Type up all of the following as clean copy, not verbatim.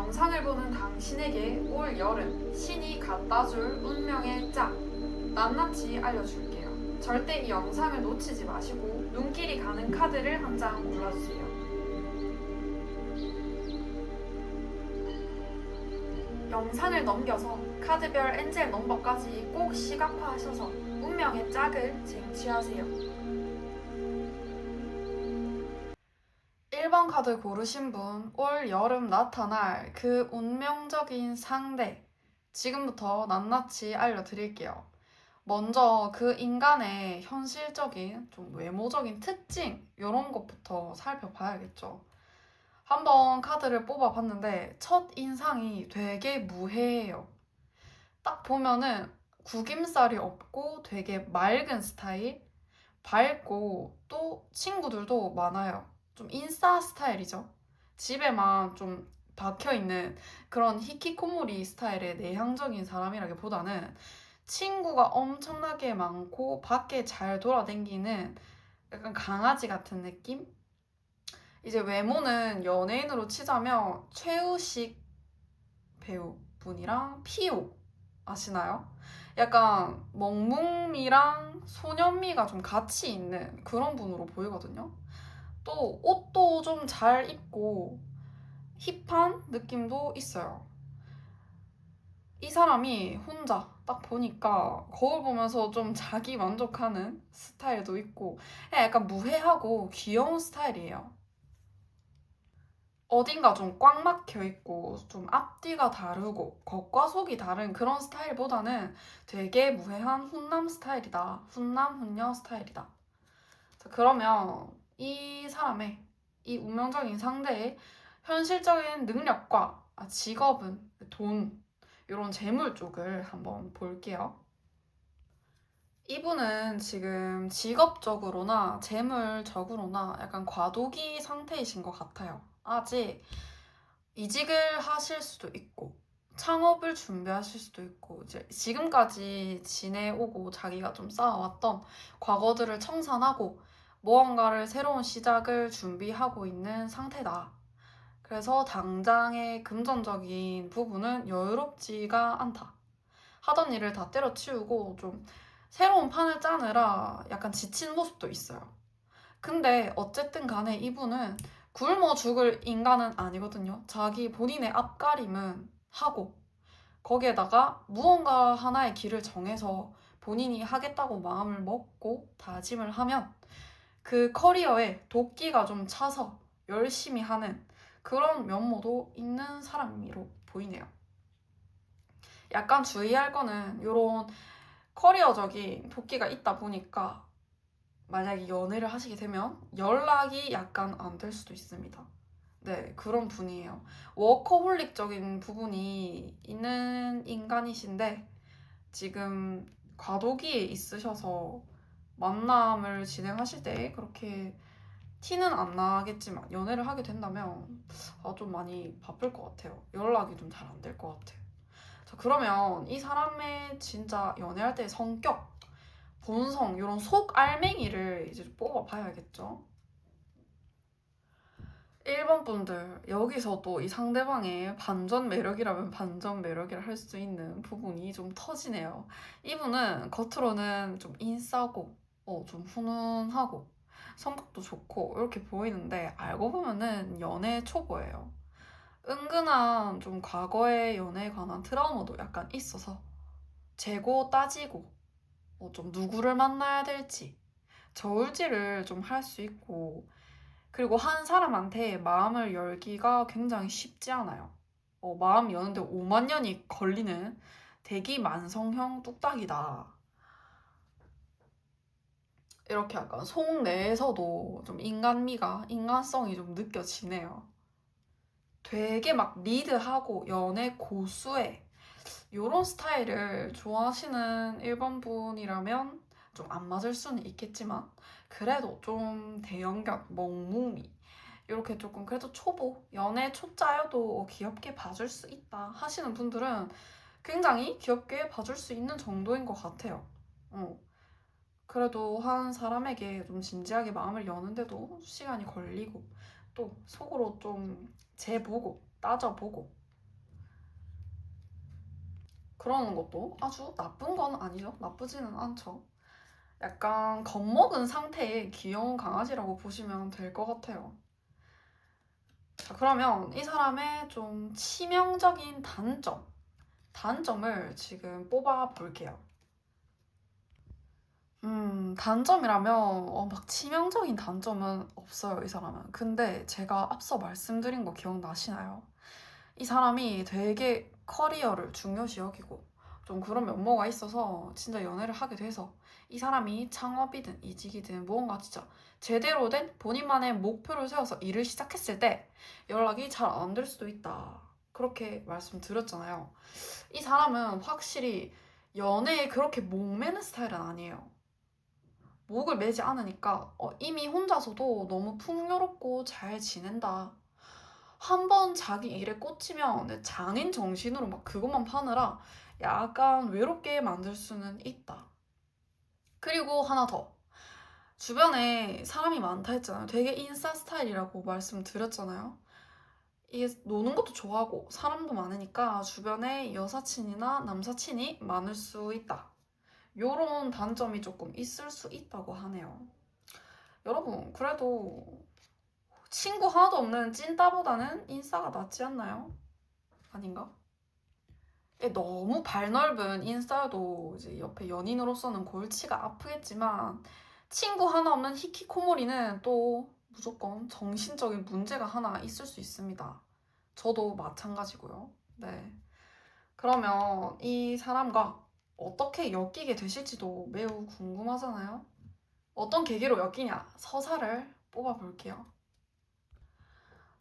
영상을 보는 당신에게 올 여름 신이 갖다줄 운명의 짝 낱낱이 알려줄게요. 절대 이 영상을 놓치지 마시고 눈길이 가는 카드를 한 장 골라주세요. 영상을 넘겨서 카드별 엔젤 넘버까지 꼭 시각화하셔서 운명의 짝을 쟁취하세요. 1번 카드 고르신 분, 올 여름 나타날 그 운명적인 상대, 지금부터 낱낱이 알려드릴게요. 먼저 그 인간의 현실적인, 좀 외모적인 특징, 이런 것부터 살펴봐야겠죠. 한번 카드를 뽑아봤는데 첫 인상이 되게 무해해요. 딱 보면은 구김살이 없고 되게 맑은 스타일, 밝고 또 친구들도 많아요. 좀 인싸 스타일이죠. 집에만 좀 박혀있는 그런 히키코모리 스타일의 내향적인 사람이라기보다는 친구가 엄청나게 많고 밖에 잘 돌아다니는 약간 강아지 같은 느낌? 이제 외모는 연예인으로 치자면 최우식 배우분이랑 피오 아시나요? 약간 먹뭉미랑 소년미가 좀 같이 있는 그런 분으로 보이거든요. 또 옷도 좀 잘 입고 힙한 느낌도 있어요. 이 사람이 혼자 딱 보니까 거울 보면서 좀 자기 만족하는 스타일도 있고 약간 무해하고 귀여운 스타일이에요. 어딘가 좀 꽉 막혀 있고 좀 앞뒤가 다르고 겉과 속이 다른 그런 스타일보다는 되게 무해한 훈남 스타일이다. 훈남 훈녀 스타일이다. 자, 그러면 이 사람의 이 운명적인 상대의 현실적인 능력과 직업은 돈, 이런 재물 쪽을 한번 볼게요. 이분은 지금 직업적으로나 재물적으로나 약간 과도기 상태이신 것 같아요. 아직 이직을 하실 수도 있고, 창업을 준비하실 수도 있고, 이제 지금까지 지내오고 자기가 좀 쌓아왔던 과거들을 청산하고 무언가를 새로운 시작을 준비하고 있는 상태다. 그래서 당장의 금전적인 부분은 여유롭지가 않다. 하던 일을 다 때려치우고 좀 새로운 판을 짜느라 약간 지친 모습도 있어요. 근데 어쨌든 간에 이분은 굶어 죽을 인간은 아니거든요. 자기 본인의 앞가림은 하고 거기에다가 무언가 하나의 길을 정해서 본인이 하겠다고 마음을 먹고 다짐을 하면 그 커리어에 도끼가 좀 차서 열심히 하는 그런 면모도 있는 사람으로 보이네요. 약간 주의할 거는 이런 커리어적인 도끼가 있다 보니까 만약에 연애를 하시게 되면 연락이 약간 안 될 수도 있습니다. 네, 그런 분이에요. 워커홀릭적인 부분이 있는 인간이신데 지금 과도기에 있으셔서 만남을 진행하실 때 그렇게 티는 안 나겠지만 연애를 하게 된다면 좀 많이 바쁠 것 같아요. 연락이 좀 잘 안 될 것 같아요. 자, 그러면 이 사람의 진짜 연애할 때 성격, 본성, 이런 속 알맹이를 이제 뽑아봐야겠죠. 1번 분들, 여기서 또 이 상대방의 반전 매력이라면 반전 매력이라 할 수 있는 부분이 좀 터지네요. 이분은 겉으로는 좀 인싸고, 좀 훈훈하고, 성격도 좋고, 이렇게 보이는데, 알고 보면은 연애 초보예요. 은근한 좀 과거의 연애에 관한 트라우마도 약간 있어서, 재고 따지고, 좀 누구를 만나야 될지, 저울질을 좀 할 수 있고, 그리고 한 사람한테 마음을 열기가 굉장히 쉽지 않아요. 마음 여는데 5만 년이 걸리는 대기 만성형 뚝딱이다. 이렇게 약간 속 내에서도 좀 인간미가, 인간성이 좀 느껴지네요. 되게 막 리드하고 연애 고수의 이런 스타일을 좋아하시는 일반 분이라면 좀 안 맞을 수는 있겠지만 그래도 좀 대형견, 멍뭉이 이렇게 조금 그래도 초보, 연애 초짜여도 귀엽게 봐줄 수 있다 하시는 분들은 굉장히 귀엽게 봐줄 수 있는 정도인 것 같아요. 그래도 한 사람에게 좀 진지하게 마음을 여는데도 시간이 걸리고 또 속으로 좀 재보고 따져보고 그러는 것도 아주 나쁜 건 아니죠. 나쁘지는 않죠. 약간 겁먹은 상태의 귀여운 강아지라고 보시면 될 것 같아요. 자, 그러면 이 사람의 좀 치명적인 단점을 지금 뽑아 볼게요. 단점이라면 막 치명적인 단점은 없어요, 이 사람은. 근데 제가 앞서 말씀드린 거 기억나시나요? 이 사람이 되게 커리어를 중요시 여기고 좀 그런 면모가 있어서 진짜 연애를 하게 돼서 이 사람이 창업이든 이직이든 무언가 진짜 제대로 된 본인만의 목표를 세워서 일을 시작했을 때 연락이 잘 안 될 수도 있다. 그렇게 말씀드렸잖아요. 이 사람은 확실히 연애에 그렇게 목매는 스타일은 아니에요. 목을 매지 않으니까 이미 혼자서도 너무 풍요롭고 잘 지낸다. 한 번 자기 일에 꽂히면 장인 정신으로 막 그것만 파느라 약간 외롭게 만들 수는 있다. 그리고 하나 더. 주변에 사람이 많다 했잖아요. 되게 인싸 스타일이라고 말씀드렸잖아요. 이게 노는 것도 좋아하고 사람도 많으니까 주변에 여사친이나 남사친이 많을 수 있다. 요런 단점이 조금 있을 수 있다고 하네요. 여러분, 그래도 친구 하나도 없는 찐따보다는 인싸가 낫지 않나요? 아닌가? 너무 발 넓은 인싸도 이제 옆에 연인으로서는 골치가 아프겠지만 친구 하나 없는 히키코모리는 또 무조건 정신적인 문제가 하나 있을 수 있습니다. 저도 마찬가지고요. 네. 그러면 이 사람과 어떻게 엮이게 되실지도 매우 궁금하잖아요. 어떤 계기로 엮이냐? 서사를 뽑아볼게요.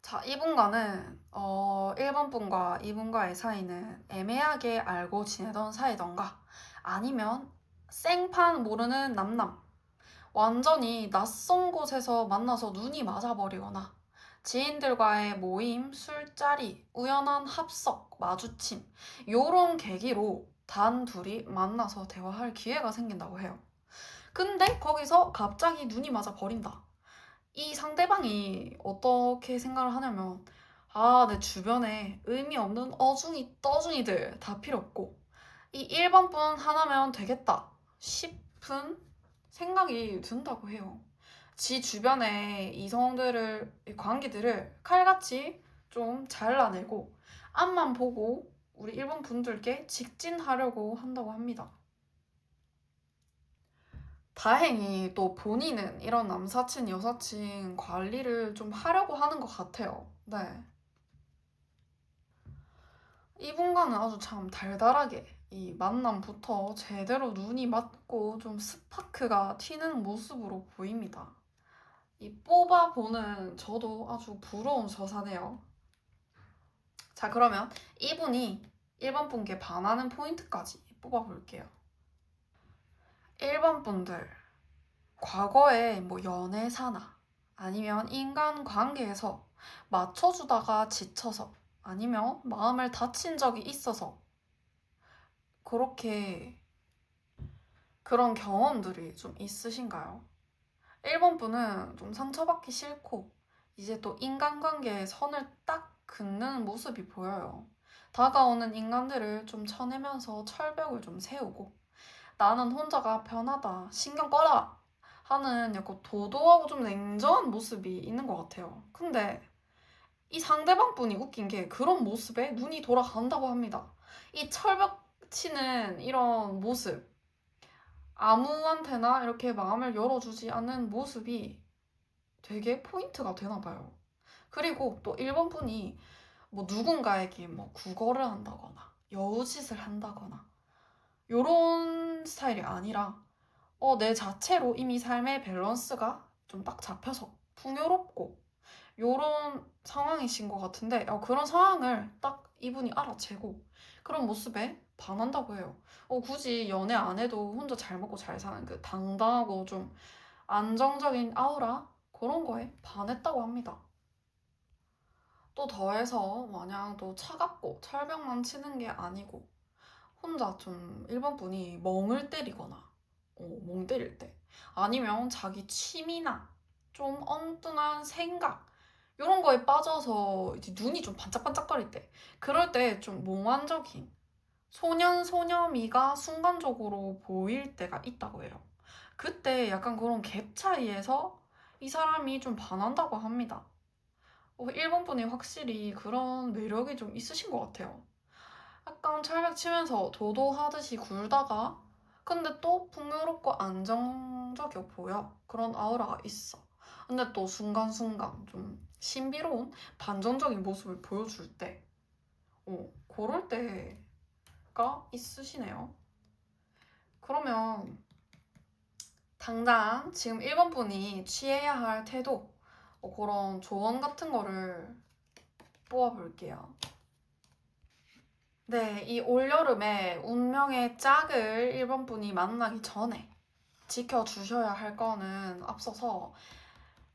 자, 이분과는 1번 분과 이분과의 사이는 애매하게 알고 지내던 사이던가 아니면 생판 모르는 남남 완전히 낯선 곳에서 만나서 눈이 맞아버리거나 지인들과의 모임, 술자리, 우연한 합석, 마주침 요런 계기로 단 둘이 만나서 대화할 기회가 생긴다고 해요. 근데 거기서 갑자기 눈이 맞아 버린다. 이 상대방이 어떻게 생각을 하냐면 아, 내 주변에 의미 없는 어중이 떠중이들 다 필요 없고 이 1번 분 하나면 되겠다 싶은 생각이 든다고 해요. 지 주변의 관계들을 칼같이 좀 잘라내고 앞만 보고 우리 1번 분들께 직진하려고 한다고 합니다. 다행히 또 본인은 이런 남사친, 여사친 관리를 좀 하려고 하는 것 같아요. 네. 이분과는 아주 참 달달하게 이 만남부터 제대로 눈이 맞고 좀 스파크가 튀는 모습으로 보입니다. 이 뽑아보는 저도 아주 부러운 서사네요. 자, 그러면 이분이 1번 분께 반하는 포인트까지 뽑아볼게요. 1번 분들, 과거에 뭐 연애사나 아니면 인간관계에서 맞춰주다가 지쳐서 아니면 마음을 다친 적이 있어서 그렇게 그런 경험들이 좀 있으신가요? 1번 분은 좀 상처받기 싫고 이제 또 인간관계에 선을 딱 긋는 모습이 보여요. 다가오는 인간들을 좀 쳐내면서 철벽을 좀 세우고 나는 혼자가 편하다, 신경 꺼라 하는 약간 도도하고 좀 냉정한 모습이 있는 것 같아요. 근데 이 상대방 분이 웃긴 게 그런 모습에 눈이 돌아간다고 합니다. 이 철벽 치는 이런 모습, 아무한테나 이렇게 마음을 열어주지 않는 모습이 되게 포인트가 되나 봐요. 그리고 또 1번 분이 뭐 누군가에게 뭐 구걸을 한다거나 여우짓을 한다거나 요런 스타일이 아니라 내 자체로 이미 삶의 밸런스가 좀 딱 잡혀서 풍요롭고 요런 상황이신 것 같은데 그런 상황을 딱 이분이 알아채고 그런 모습에 반한다고 해요. 굳이 연애 안 해도 혼자 잘 먹고 잘 사는 그 당당하고 좀 안정적인 아우라 그런 거에 반했다고 합니다. 또 더해서 마냥 또 차갑고 철벽만 치는 게 아니고 혼자 좀 1번 분이 멍을 때리거나 멍 때릴 때 아니면 자기 취미나 좀 엉뚱한 생각 이런 거에 빠져서 이제 눈이 좀 반짝반짝거릴 때 그럴 때 좀 몽환적인 소년, 소녀미가 순간적으로 보일 때가 있다고 해요. 그때 약간 그런 갭 차이에서 이 사람이 좀 반한다고 합니다. 일본 분이 확실히 그런 매력이 좀 있으신 것 같아요. 약간 철벽 치면서 도도하듯이 굴다가 근데 또 풍요롭고 안정적이어 보여. 그런 아우라가 있어. 근데 또 순간순간 좀 신비로운 반전적인 모습을 보여줄 때 그럴 때가 있으시네요. 그러면 당장 지금 1번 분이 취해야 할 태도 그런 조언 같은 거를 뽑아볼게요. 네, 이 올여름에 운명의 짝을 1번 분이 만나기 전에 지켜주셔야 할 거는 앞서서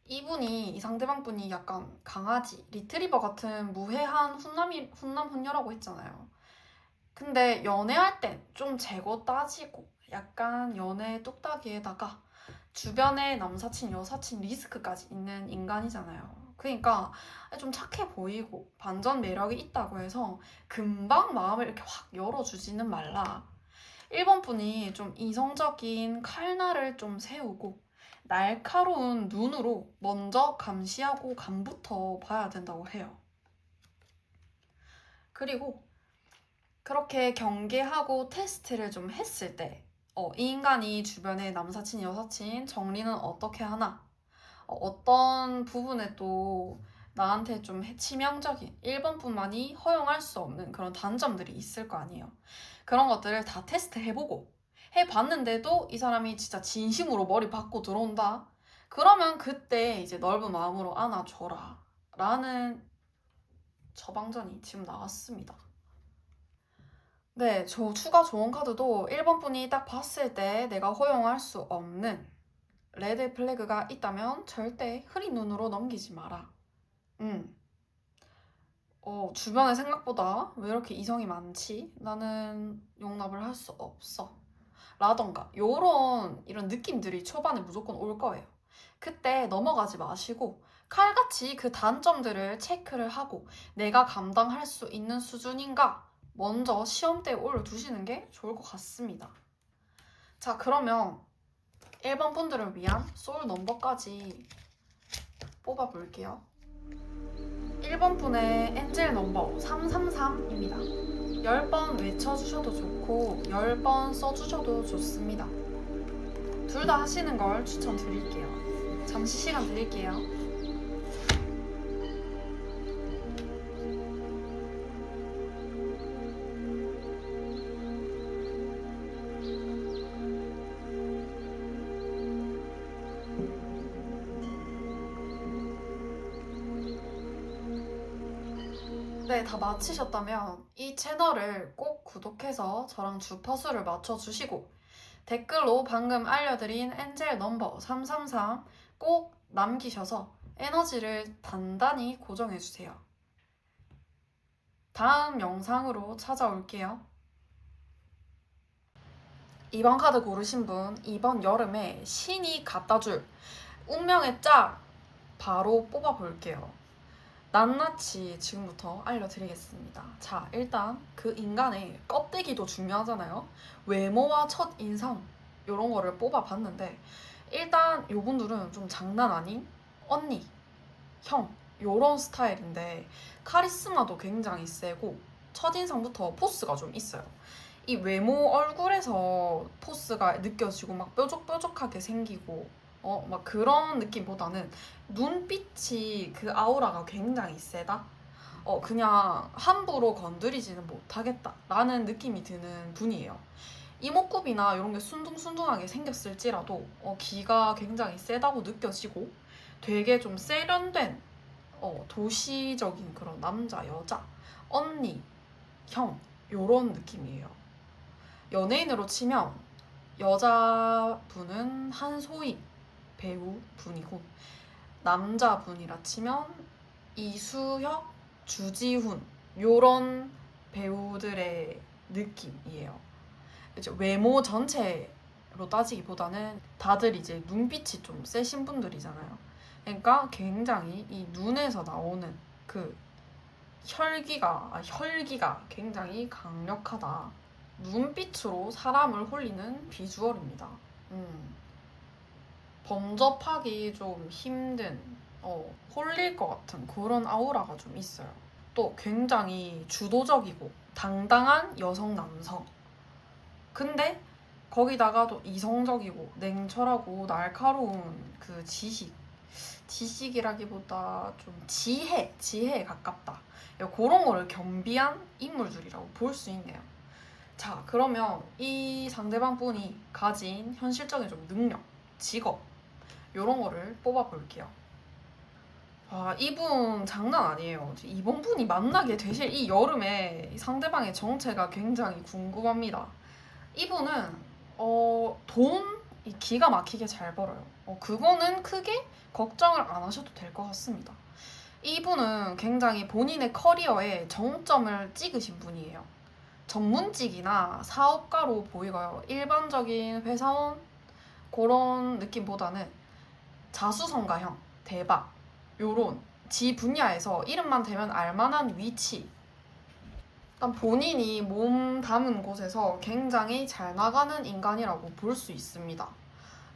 이 상대방 분이 약간 강아지, 리트리버 같은 무해한 훈남 훈녀라고 했잖아요. 근데 연애할 땐 좀 재고 따지고 약간 연애 뚝딱이에다가 주변에 남사친, 여사친 리스크까지 있는 인간이잖아요. 그러니까 좀 착해 보이고 반전 매력이 있다고 해서 금방 마음을 이렇게 확 열어주지는 말라. 1번 분이 좀 이성적인 칼날을 좀 세우고 날카로운 눈으로 먼저 감시하고 감부터 봐야 된다고 해요. 그리고 그렇게 경계하고 테스트를 좀 했을 때 이 인간이 주변에 남사친, 여사친 정리는 어떻게 하나? 어떤 부분에 또 나한테 좀 치명적인 1번뿐만이 허용할 수 없는 그런 단점들이 있을 거 아니에요. 그런 것들을 다 테스트 해보고 해봤는데도 이 사람이 진짜 진심으로 머리 받고 들어온다? 그러면 그때 이제 넓은 마음으로 안아줘라 라는 처방전이 지금 나왔습니다. 네, 저 추가 조언 카드도 1번 분이 딱 봤을 때 내가 허용할 수 없는 레드 플래그가 있다면 절대 흐린 눈으로 넘기지 마라. 주변에 생각보다 왜 이렇게 이성이 많지? 나는 용납을 할 수 없어. 라던가 이런 느낌들이 초반에 무조건 올 거예요. 그때 넘어가지 마시고 칼같이 그 단점들을 체크를 하고 내가 감당할 수 있는 수준인가 먼저 시험대에 올려두시는 게 좋을 것 같습니다. 자, 그러면 1번 분들을 위한 소울 넘버까지 뽑아볼게요. 1번 분의 엔젤 넘버 333입니다. 10번 외쳐주셔도 좋고 10번 써주셔도 좋습니다. 둘 다 하시는 걸 추천드릴게요. 잠시 시간 드릴게요. 네, 다 마치셨다면 이 채널을 꼭 구독해서 저랑 주파수를 맞춰주시고 댓글로 방금 알려드린 엔젤 넘버 333 꼭 남기셔서 에너지를 단단히 고정해주세요. 다음 영상으로 찾아올게요. 이번 카드 고르신 분 이번 여름에 신이 갖다줄 운명의 짝 바로 뽑아볼게요. 낱낱이 지금부터 알려드리겠습니다. 자, 일단 그 인간의 껍데기도 중요하잖아요. 외모와 첫인상 이런 거를 뽑아봤는데 일단 요분들은 좀 장난 아닌 언니, 형 요런 스타일인데 카리스마도 굉장히 세고 첫인상부터 포스가 좀 있어요. 이 외모 얼굴에서 포스가 느껴지고 막 뾰족뾰족하게 생기고 막 그런 느낌보다는 눈빛이 그 아우라가 굉장히 세다? 그냥 함부로 건드리지는 못하겠다 라는 느낌이 드는 분이에요. 이목구비나 이런 게 순둥순둥하게 생겼을지라도 기가 굉장히 세다고 느껴지고 되게 좀 세련된 도시적인 그런 남자, 여자, 언니, 형 요런 느낌이에요. 연예인으로 치면 여자분은 한소희 배우분이고 남자분이라 치면 이수혁, 주지훈 요런 배우들의 느낌이에요. 이제 외모 전체로 따지기보다는 다들 이제 눈빛이 좀 세신 분들이잖아요. 그러니까 굉장히 이 눈에서 나오는 그 혈기가 굉장히 강력하다. 눈빛으로 사람을 홀리는 비주얼입니다. 범접하기 좀 힘든, 홀릴 것 같은 그런 아우라가 좀 있어요. 또 굉장히 주도적이고 당당한 여성 남성. 근데 거기다가 또 이성적이고 냉철하고 날카로운 그 지식이라기보다 좀 지혜에 가깝다. 그런 거를 겸비한 인물들이라고 볼 수 있네요. 자, 그러면 이 상대방 분이 가진 현실적인 좀 능력, 직업, 이런 거를 뽑아볼게요. 아, 이분 장난 아니에요. 이번 분이 만나게 되실 이 여름에 상대방의 정체가 굉장히 궁금합니다. 이분은 돈 기가 막히게 잘 벌어요. 그거는 크게 걱정을 안 하셔도 될 것 같습니다. 이분은 굉장히 본인의 커리어에 정점을 찍으신 분이에요. 전문직이나 사업가로 보이고요. 일반적인 회사원 그런 느낌보다는 자수성가형, 대박 요런 지 분야에서 이름만 대면 알만한 위치. 일단 본인이 몸 담은 곳에서 굉장히 잘 나가는 인간이라고 볼 수 있습니다.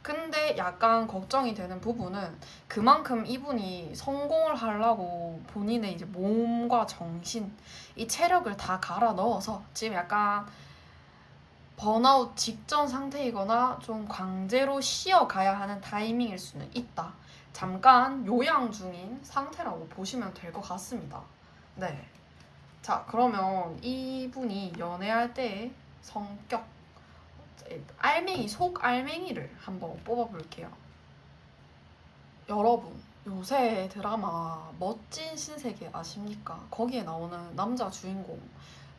근데 약간 걱정이 되는 부분은 그만큼 이분이 성공을 하려고 본인의 이제 몸과 정신, 이 체력을 다 갈아 넣어서 지금 약간 번아웃 직전 상태이거나 좀 강제로 쉬어가야 하는 타이밍일 수는 있다. 잠깐 요양 중인 상태라고 보시면 될 것 같습니다. 네. 자, 그러면 이분이 연애할 때의 성격, 속 알맹이를 한번 뽑아볼게요. 여러분, 요새 드라마 멋진 신세계 아십니까? 거기에 나오는 남자 주인공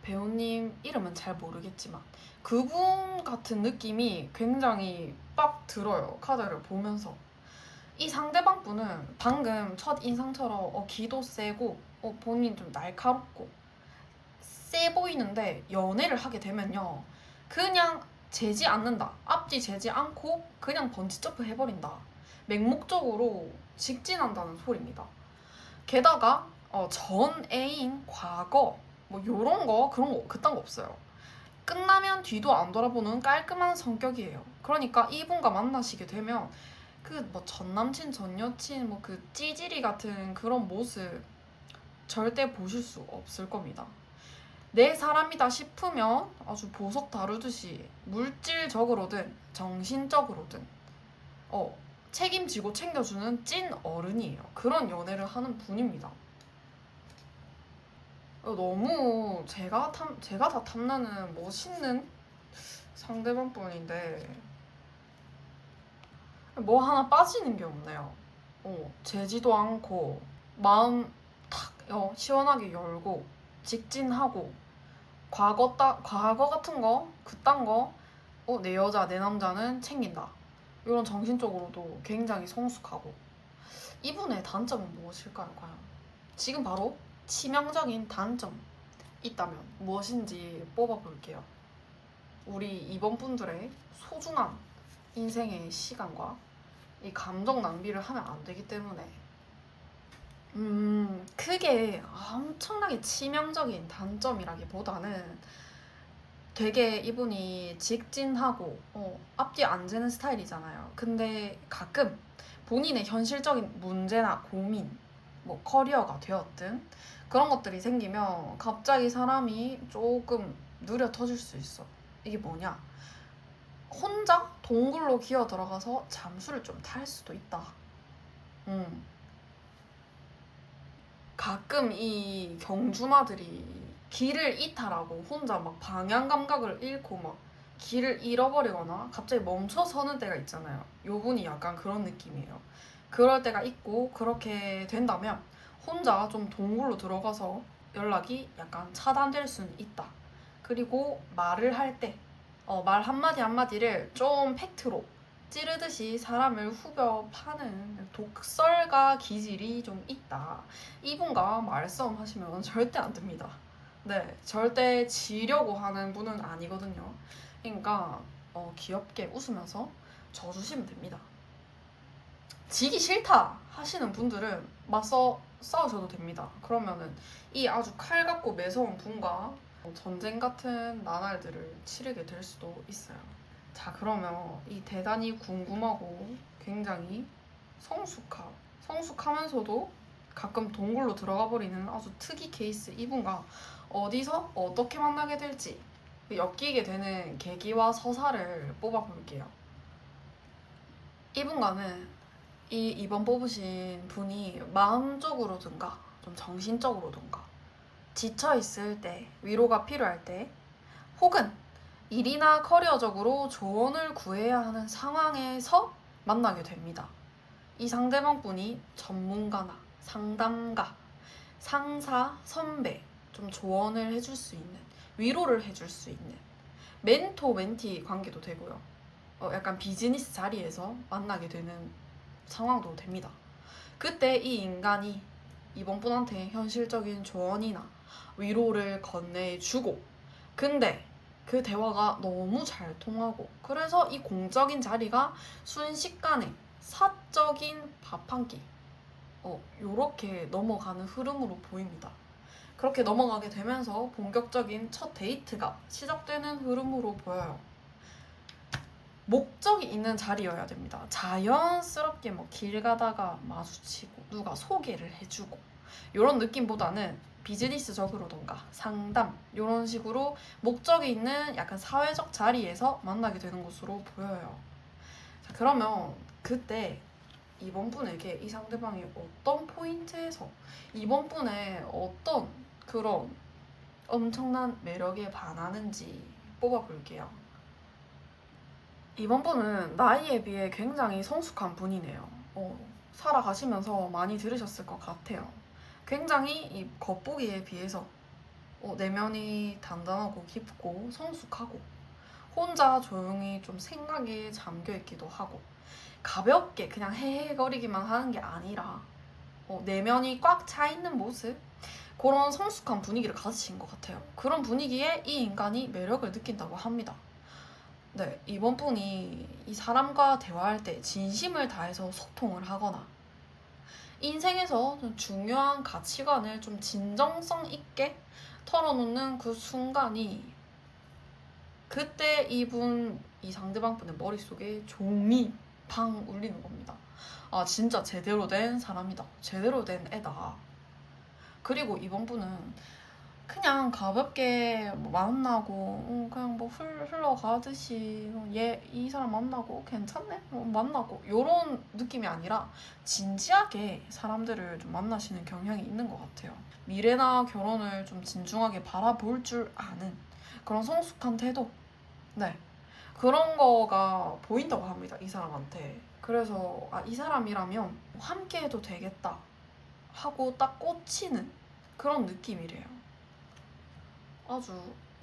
배우님 이름은 잘 모르겠지만 그분 같은 느낌이 굉장히 빡 들어요. 카드를 보면서. 이 상대방 분은 방금 첫 인상처럼 기도 세고 본인 좀 날카롭고 세 보이는데 연애를 하게 되면요. 그냥 재지 않는다. 앞뒤 재지 않고 그냥 번지점프 해버린다. 맹목적으로 직진한다는 소리입니다. 게다가 전 애인, 과거 뭐 요런 거 그런 거 그딴 거 없어요. 끝나면 뒤도 안 돌아보는 깔끔한 성격이에요. 그러니까 이분과 만나시게 되면 그 뭐 전 남친, 전 여친 뭐 그 찌질이 같은 그런 모습 절대 보실 수 없을 겁니다. 내 사람이다 싶으면 아주 보석 다루듯이 물질적으로든 정신적으로든 책임지고 챙겨주는 찐 어른이에요. 그런 연애를 하는 분입니다. 너무 제가 다 탐나는 멋있는 상대방 분인데 뭐 하나 빠지는 게 없네요. 재지도 않고 마음 탁 시원하게 열고 직진하고 과거 같은 거 그딴 거 내 여자 내 남자는 챙긴다. 이런 정신적으로도 굉장히 성숙하고 이분의 단점은 무엇일까요, 과연? 지금 바로 치명적인 단점 있다면 무엇인지 뽑아볼게요. 우리 이번 분들의 소중한 인생의 시간과 이 감정 낭비를 하면 안 되기 때문에 크게 엄청나게 치명적인 단점이라기보다는 되게 이분이 직진하고 앞뒤 안 재는 스타일이잖아요. 근데 가끔 본인의 현실적인 문제나 고민, 뭐 커리어가 되었든 그런 것들이 생기면 갑자기 사람이 조금 느려 터질 수 있어. 이게 뭐냐? 혼자 동굴로 기어 들어가서 잠수를 좀 탈 수도 있다. 음. 가끔 이 경주마들이 길을 이탈하고 혼자 막 방향 감각을 잃고 막 길을 잃어버리거나 갑자기 멈춰 서는 때가 있잖아요. 요 분이 약간 그런 느낌이에요. 그럴 때가 있고 그렇게 된다면 혼자 좀 동굴로 들어가서 연락이 약간 차단될 수는 있다. 그리고 말을 할 때, 말 한마디 한마디를 좀 팩트로 찌르듯이 사람을 후벼 파는 독설가 기질이 좀 있다. 이분과 말싸움 하시면 절대 안 됩니다. 네, 절대 지려고 하는 분은 아니거든요. 그러니까 귀엽게 웃으면서 져주시면 됩니다. 지기 싫다 하시는 분들은 맞서 싸우셔도 됩니다. 그러면은 이 아주 칼 같고 매서운 분과 전쟁 같은 나날들을 치르게 될 수도 있어요. 자, 그러면 이 대단히 궁금하고 굉장히 성숙하면서도 가끔 동굴로 들어가 버리는 아주 특이 케이스 이분과 어디서 어떻게 만나게 될지 엮이게 되는 계기와 서사를 뽑아볼게요. 이분과는 이번 뽑으신 분이 마음적으로든가 좀 정신적으로든가 지쳐있을 때, 위로가 필요할 때, 혹은 일이나 커리어적으로 조언을 구해야 하는 상황에서 만나게 됩니다. 이 상대방 분이 전문가나 상담가, 상사, 선배, 좀 조언을 해줄 수 있는, 위로를 해줄 수 있는 멘토, 멘티 관계도 되고요. 약간 비즈니스 자리에서 만나게 되는 상황도 됩니다. 그때 이 인간이 이번 분한테 현실적인 조언이나 위로를 건네주고, 근데 그 대화가 너무 잘 통하고, 그래서 이 공적인 자리가 순식간에 사적인 밥 한 끼, 요렇게 넘어가는 흐름으로 보입니다. 그렇게 넘어가게 되면서 본격적인 첫 데이트가 시작되는 흐름으로 보여요. 목적이 있는 자리여야 됩니다. 자연스럽게 뭐 길 가다가 마주치고 누가 소개를 해주고 이런 느낌보다는 비즈니스적으로던가 상담 이런 식으로 목적이 있는 약간 사회적 자리에서 만나게 되는 것으로 보여요. 자, 그러면 그때 이번 분에게 이 상대방이 어떤 포인트에서 이번 분의 어떤 그런 엄청난 매력에 반하는지 뽑아볼게요. 이번 분은 나이에 비해 굉장히 성숙한 분이네요. 살아가시면서 많이 들으셨을 것 같아요. 굉장히 이 겉보기에 비해서 내면이 단단하고 깊고 성숙하고 혼자 조용히 좀 생각에 잠겨있기도 하고 가볍게 그냥 헤헤거리기만 하는 게 아니라 내면이 꽉 차 있는 모습, 그런 성숙한 분위기를 가지신 것 같아요. 그런 분위기에 이 인간이 매력을 느낀다고 합니다. 네, 이번 분이 이 사람과 대화할 때 진심을 다해서 소통을 하거나 인생에서 좀 중요한 가치관을 좀 진정성 있게 털어놓는 그 순간이 그때 이 상대방 분의 머릿속에 종이 팡 울리는 겁니다. 아, 진짜 제대로 된 사람이다. 제대로 된 애다. 그리고 이번 분은 그냥 가볍게 뭐 만나고 그냥 뭐 흘러가듯이 이 사람 만나고 괜찮네? 만나고 이런 느낌이 아니라 진지하게 사람들을 좀 만나시는 경향이 있는 것 같아요. 미래나 결혼을 좀 진중하게 바라볼 줄 아는 그런 성숙한 태도, 네, 그런 거가 보인다고 합니다. 이 사람한테. 그래서 이 사람이라면 함께 해도 되겠다 하고 딱 꽂히는 그런 느낌이래요. 아주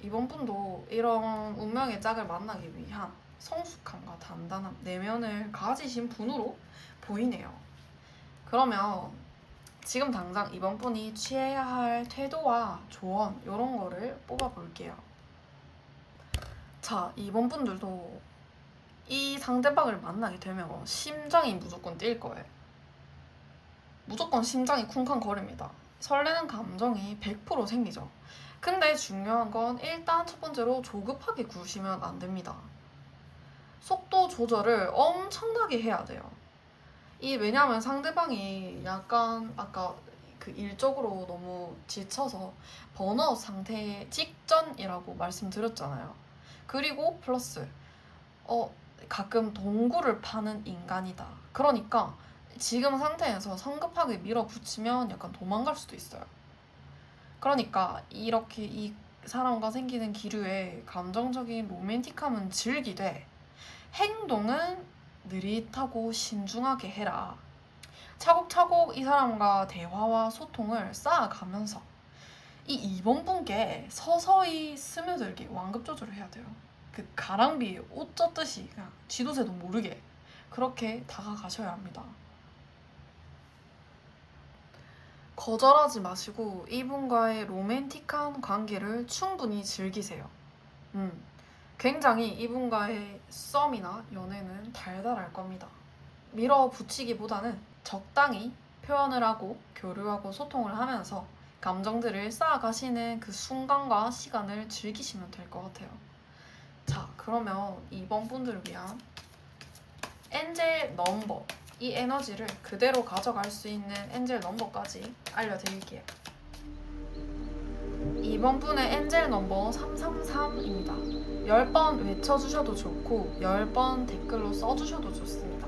이번 분도 이런 운명의 짝을 만나기 위한 성숙함과 단단함, 내면을 가지신 분으로 보이네요. 그러면 지금 당장 이번 분이 취해야 할 태도와 조언 이런 거를 뽑아볼게요. 자, 이번 분들도 이 상대방을 만나게 되면 심장이 무조건 뛸 거예요. 무조건 심장이 쿵쾅거립니다. 설레는 감정이 100% 생기죠. 근데 중요한 건 일단 첫 번째로 조급하게 구시면 안 됩니다. 속도 조절을 엄청나게 해야 돼요. 왜냐면 상대방이 약간 아까 그 일적으로 너무 지쳐서 번아웃 상태 직전이라고 말씀드렸잖아요. 그리고 플러스 가끔 동굴을 파는 인간이다. 그러니까 지금 상태에서 성급하게 밀어붙이면 약간 도망갈 수도 있어요. 그러니까 이렇게 이 사람과 생기는 기류에 감정적인 로맨틱함은 즐기되 행동은 느릿하고 신중하게 해라. 차곡차곡 이 사람과 대화와 소통을 쌓아가면서 이번 분께 서서히 스며들게 완급 조절을 해야 돼요. 그 가랑비에 옷 젖듯이 그냥 쥐도새도 모르게 그렇게 다가가셔야 합니다. 거절하지 마시고 이분과의 로맨틱한 관계를 충분히 즐기세요. 굉장히 이분과의 썸이나 연애는 달달할 겁니다. 밀어붙이기보다는 적당히 표현을 하고 교류하고 소통을 하면서 감정들을 쌓아가시는 그 순간과 시간을 즐기시면 될 것 같아요. 자, 그러면 이번 분들을 위한 엔젤 넘버, 이 에너지를 그대로 가져갈 수 있는 엔젤 넘버까지 알려드릴게요. 이번 분의 엔젤 넘버 333입니다. 10번 외쳐주셔도 좋고 10번 댓글로 써주셔도 좋습니다.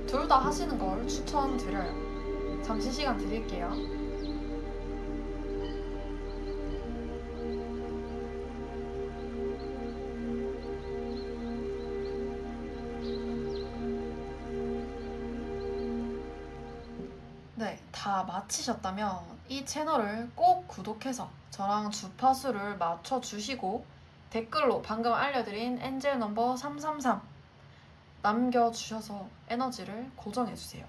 둘 다 하시는 걸 추천드려요. 잠시 시간 드릴게요. 네, 다 마치셨다면 이 채널을 꼭 구독해서 저랑 주파수를 맞춰주시고 댓글로 방금 알려드린 엔젤 넘버 333 남겨주셔서 에너지를 고정해주세요.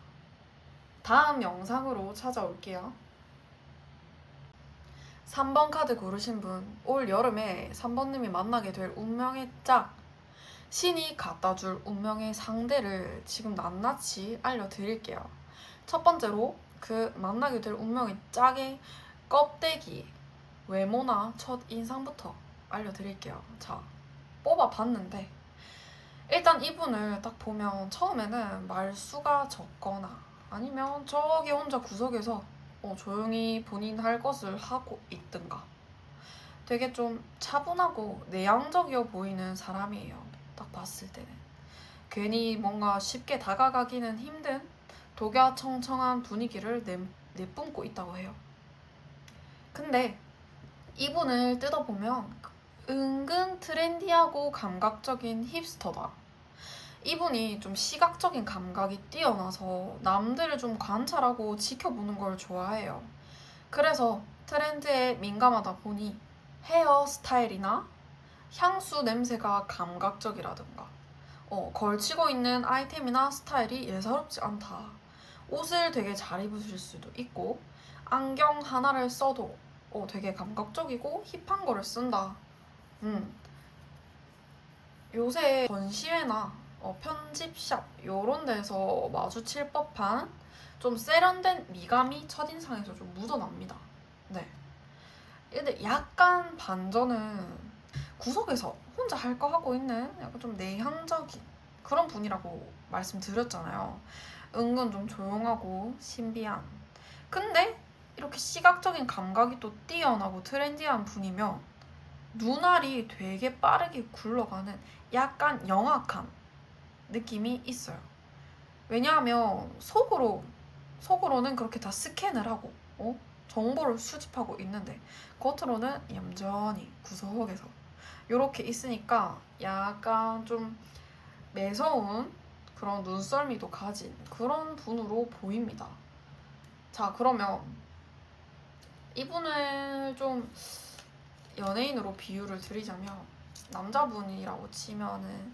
다음 영상으로 찾아올게요. 3번 카드 고르신 분, 올 여름에 3번님이 만나게 될 운명의 짝, 신이 갖다줄 운명의 상대를 지금 낱낱이 알려드릴게요. 첫 번째로 그 만나게 될 운명의 짝의 껍데기, 외모나 첫 인상부터 알려드릴게요. 자, 뽑아봤는데 일단 이분을 딱 보면 처음에는 말수가 적거나 아니면 저기 혼자 구석에서 조용히 본인 할 것을 하고 있든가 되게 좀 차분하고 내향적이어 보이는 사람이에요. 딱 봤을 때는 괜히 뭔가 쉽게 다가가기는 힘든 독야청청한 분위기를 내뿜고 있다고 해요. 근데 이분을 뜯어보면 은근 트렌디하고 감각적인 힙스터다. 이분이 좀 시각적인 감각이 뛰어나서 남들을 좀 관찰하고 지켜보는 걸 좋아해요. 그래서 트렌드에 민감하다 보니 헤어스타일이나 향수 냄새가 감각적이라든가 걸치고 있는 아이템이나 스타일이 예사롭지 않다. 옷을 되게 잘 입으실 수도 있고 안경 하나를 써도 되게 감각적이고 힙한 거를 쓴다. 요새 전시회나 편집샵 요런 데서 마주칠 법한 좀 세련된 미감이 첫인상에서 좀 묻어납니다. 네. 근데 약간 반전은 구석에서 혼자 할 거 하고 있는 약간 좀 내향적인 그런 분이라고 말씀드렸잖아요. 은근 좀 조용하고 신비한. 근데 이렇게 시각적인 감각이 또 뛰어나고 트렌디한 분이면 눈알이 되게 빠르게 굴러가는 약간 영악한 느낌이 있어요. 왜냐하면 속으로는 그렇게 다 스캔을 하고 정보를 수집하고 있는데 겉으로는 얌전히 구석에서 이렇게 있으니까 약간 좀 매서운 그런 눈썰미도 가진 그런 분으로 보입니다. 자, 그러면 이분을 좀 연예인으로 비유를 드리자면 남자분이라고 치면은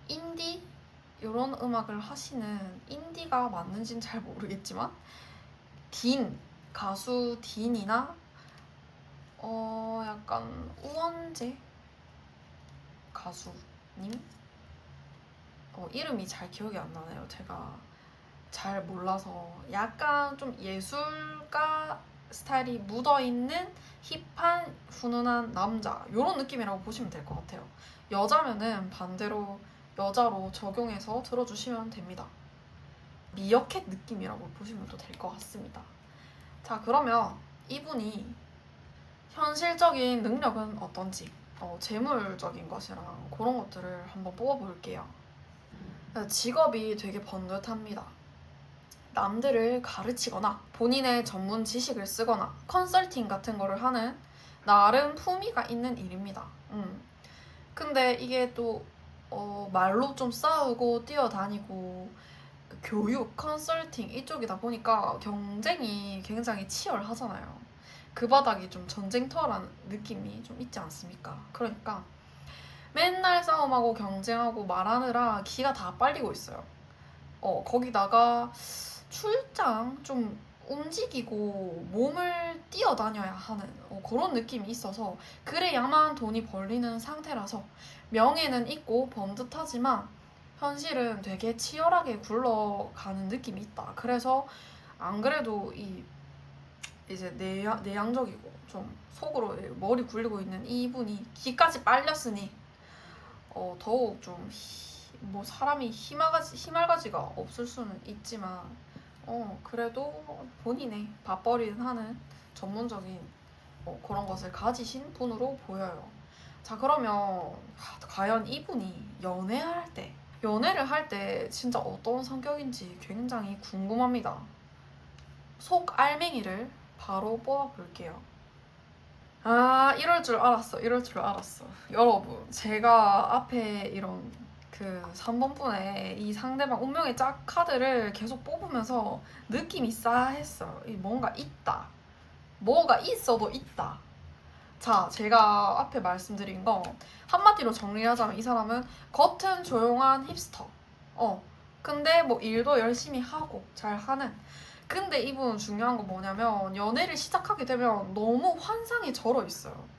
인디 이런 음악을 하시는 인디가 맞는지는 잘 모르겠지만 가수 딘이나 약간 우원재 가수님 이름이 잘 기억이 안 나네요. 제가 잘 몰라서 약간 좀 예술가 스타일이 묻어있는 힙한 훈훈한 남자 이런 느낌이라고 보시면 될 것 같아요. 여자면은 반대로 여자로 적용해서 들어주시면 됩니다. 미어캣 느낌이라고 보시면 또 될 것 같습니다. 자, 그러면 이분이 현실적인 능력은 어떤지 재물적인 것이랑 그런 것들을 한번 뽑아볼게요. 직업이 되게 번듯합니다. 남들을 가르치거나 본인의 전문 지식을 쓰거나 컨설팅 같은 거를 하는 나름 품위가 있는 일입니다. 근데 이게 또 말로 좀 싸우고 뛰어다니고 그 교육, 컨설팅 이쪽이다 보니까 경쟁이 굉장히 치열하잖아요. 그 바닥이 좀 전쟁터라는 느낌이 좀 있지 않습니까? 그러니까 맨날 싸움하고 경쟁하고 말하느라 기가 다 빨리고 있어요. 거기다가 출장 좀 움직이고 몸을 뛰어다녀야 하는 그런 느낌이 있어서 그래야만 돈이 벌리는 상태라서 명예는 있고 번듯하지만 현실은 되게 치열하게 굴러가는 느낌이 있다. 그래서 안 그래도 이 이제 내향적이고 좀 속으로 머리 굴리고 있는 이분이 기까지 빨렸으니 더욱 좀 뭐 사람이 희말가지가 없을 수는 있지만 그래도 본인의 밥벌이는 하는 전문적인 그런 것을 가지신 분으로 보여요. 자, 그러면 과연 이분이 연애를 할 때 진짜 어떤 성격인지 굉장히 궁금합니다. 속 알맹이를 바로 뽑아볼게요. 아, 이럴 줄 알았어. 이럴 줄 알았어. 여러분, 제가 앞에 이런 그 3번 분의 이 상대방 운명의 짝 카드를 계속 뽑으면서 느낌이 싸했어요. 뭔가 있다. 뭐가 있어도 있다. 자, 제가 앞에 말씀드린 거 한마디로 정리하자면 이 사람은 겉은 조용한 힙스터. 근데 뭐 일도 열심히 하고 잘 하는. 근데 이분은 중요한 건 뭐냐면 연애를 시작하게 되면 너무 환상에 절어 있어요.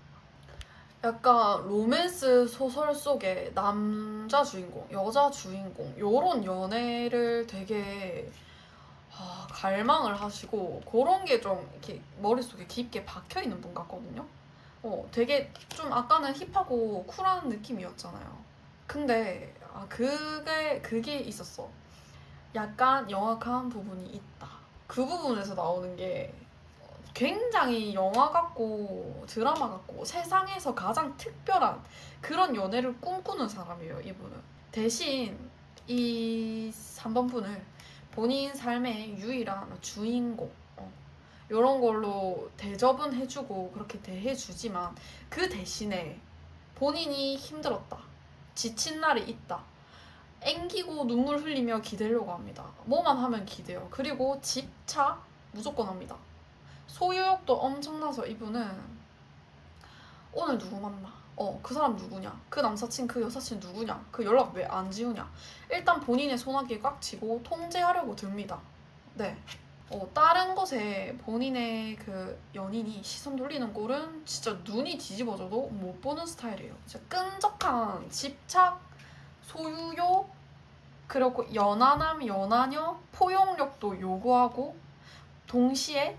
약간 로맨스 소설 속의 남자 주인공, 여자 주인공 요런 연애를 되게 갈망을 하시고 그런 게 좀 이렇게 머릿속에 깊게 박혀 있는 분 같거든요. 되게 좀 아까는 힙하고 쿨한 느낌이었잖아요. 근데 그게 있었어. 약간 영악한 부분이 있다. 그 부분에서 나오는 게 굉장히 영화 같고 드라마 같고 세상에서 가장 특별한 그런 연애를 꿈꾸는 사람이에요, 이분은. 대신 이 3번 분을 본인 삶의 유일한 주인공 이런 걸로 대접은 해주고 그렇게 대해주지만 그 대신에 본인이 힘들었다, 지친 날이 있다, 앵기고 눈물 흘리며 기대려고 합니다. 뭐만 하면 기대요. 그리고 집차 무조건 합니다. 소유욕도 엄청나서 이분은 오늘 누구 만나? 그 사람 누구냐? 그 남사친, 그 여사친 누구냐? 그 연락 왜 안 지우냐? 일단 본인의 손아귀에 꽉 쥐고 통제하려고 듭니다. 네. 다른 것에 본인의 그 연인이 시선 돌리는 꼴은 진짜 눈이 뒤집어져도 못 보는 스타일이에요. 진짜 끈적한 집착, 소유욕, 그리고 연하남, 연하녀, 포용력도 요구하고 동시에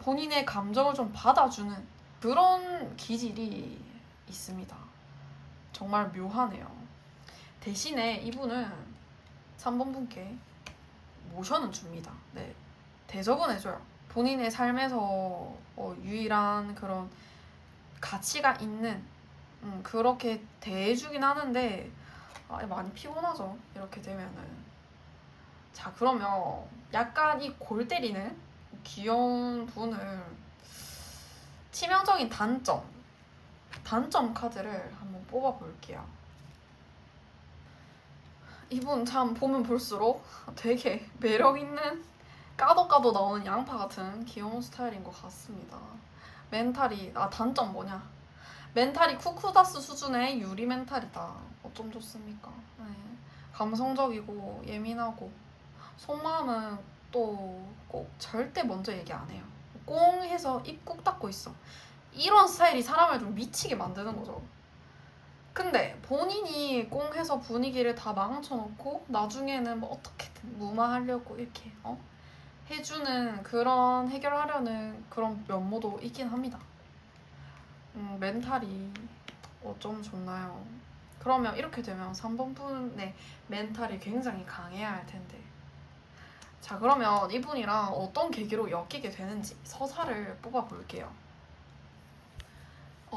본인의 감정을 좀 받아주는 그런 기질이 있습니다. 정말 묘하네요. 대신에 이분은 3번 분께 모션은 줍니다. 네, 대접은 해줘요. 본인의 삶에서 유일한 그런 가치가 있는 그렇게 대해주긴 하는데 많이 피곤하죠. 이렇게 되면은. 자, 그러면 약간 이 골 때리는 귀여운 분을 치명적인 단점 카드를 한번 뽑아볼게요. 이분 참 보면 볼수록 되게 매력있는 까도 나오는 양파 같은 귀여운 스타일인 것 같습니다. 단점 뭐냐? 멘탈이 쿠쿠다스 수준의 유리 멘탈이다. 어쩜 좋습니까? 네. 감성적이고 예민하고 속마음은 또 꼭 절대 먼저 얘기 안 해요. 꽁 해서 입 꾹 닫고 있어. 이런 스타일이 사람을 좀 미치게 만드는 거죠. 근데 본인이 꽁 해서 분위기를 다 망쳐놓고 나중에는 뭐 어떻게든 무마하려고 이렇게 해주는 그런 해결하려는 그런 면모도 있긴 합니다. 멘탈이 어쩜 좋나요? 그러면 이렇게 되면 3번 분의 멘탈이 굉장히 강해야 할 텐데. 자, 그러면 이분이랑 어떤 계기로 엮이게 되는지 서사를 뽑아볼게요.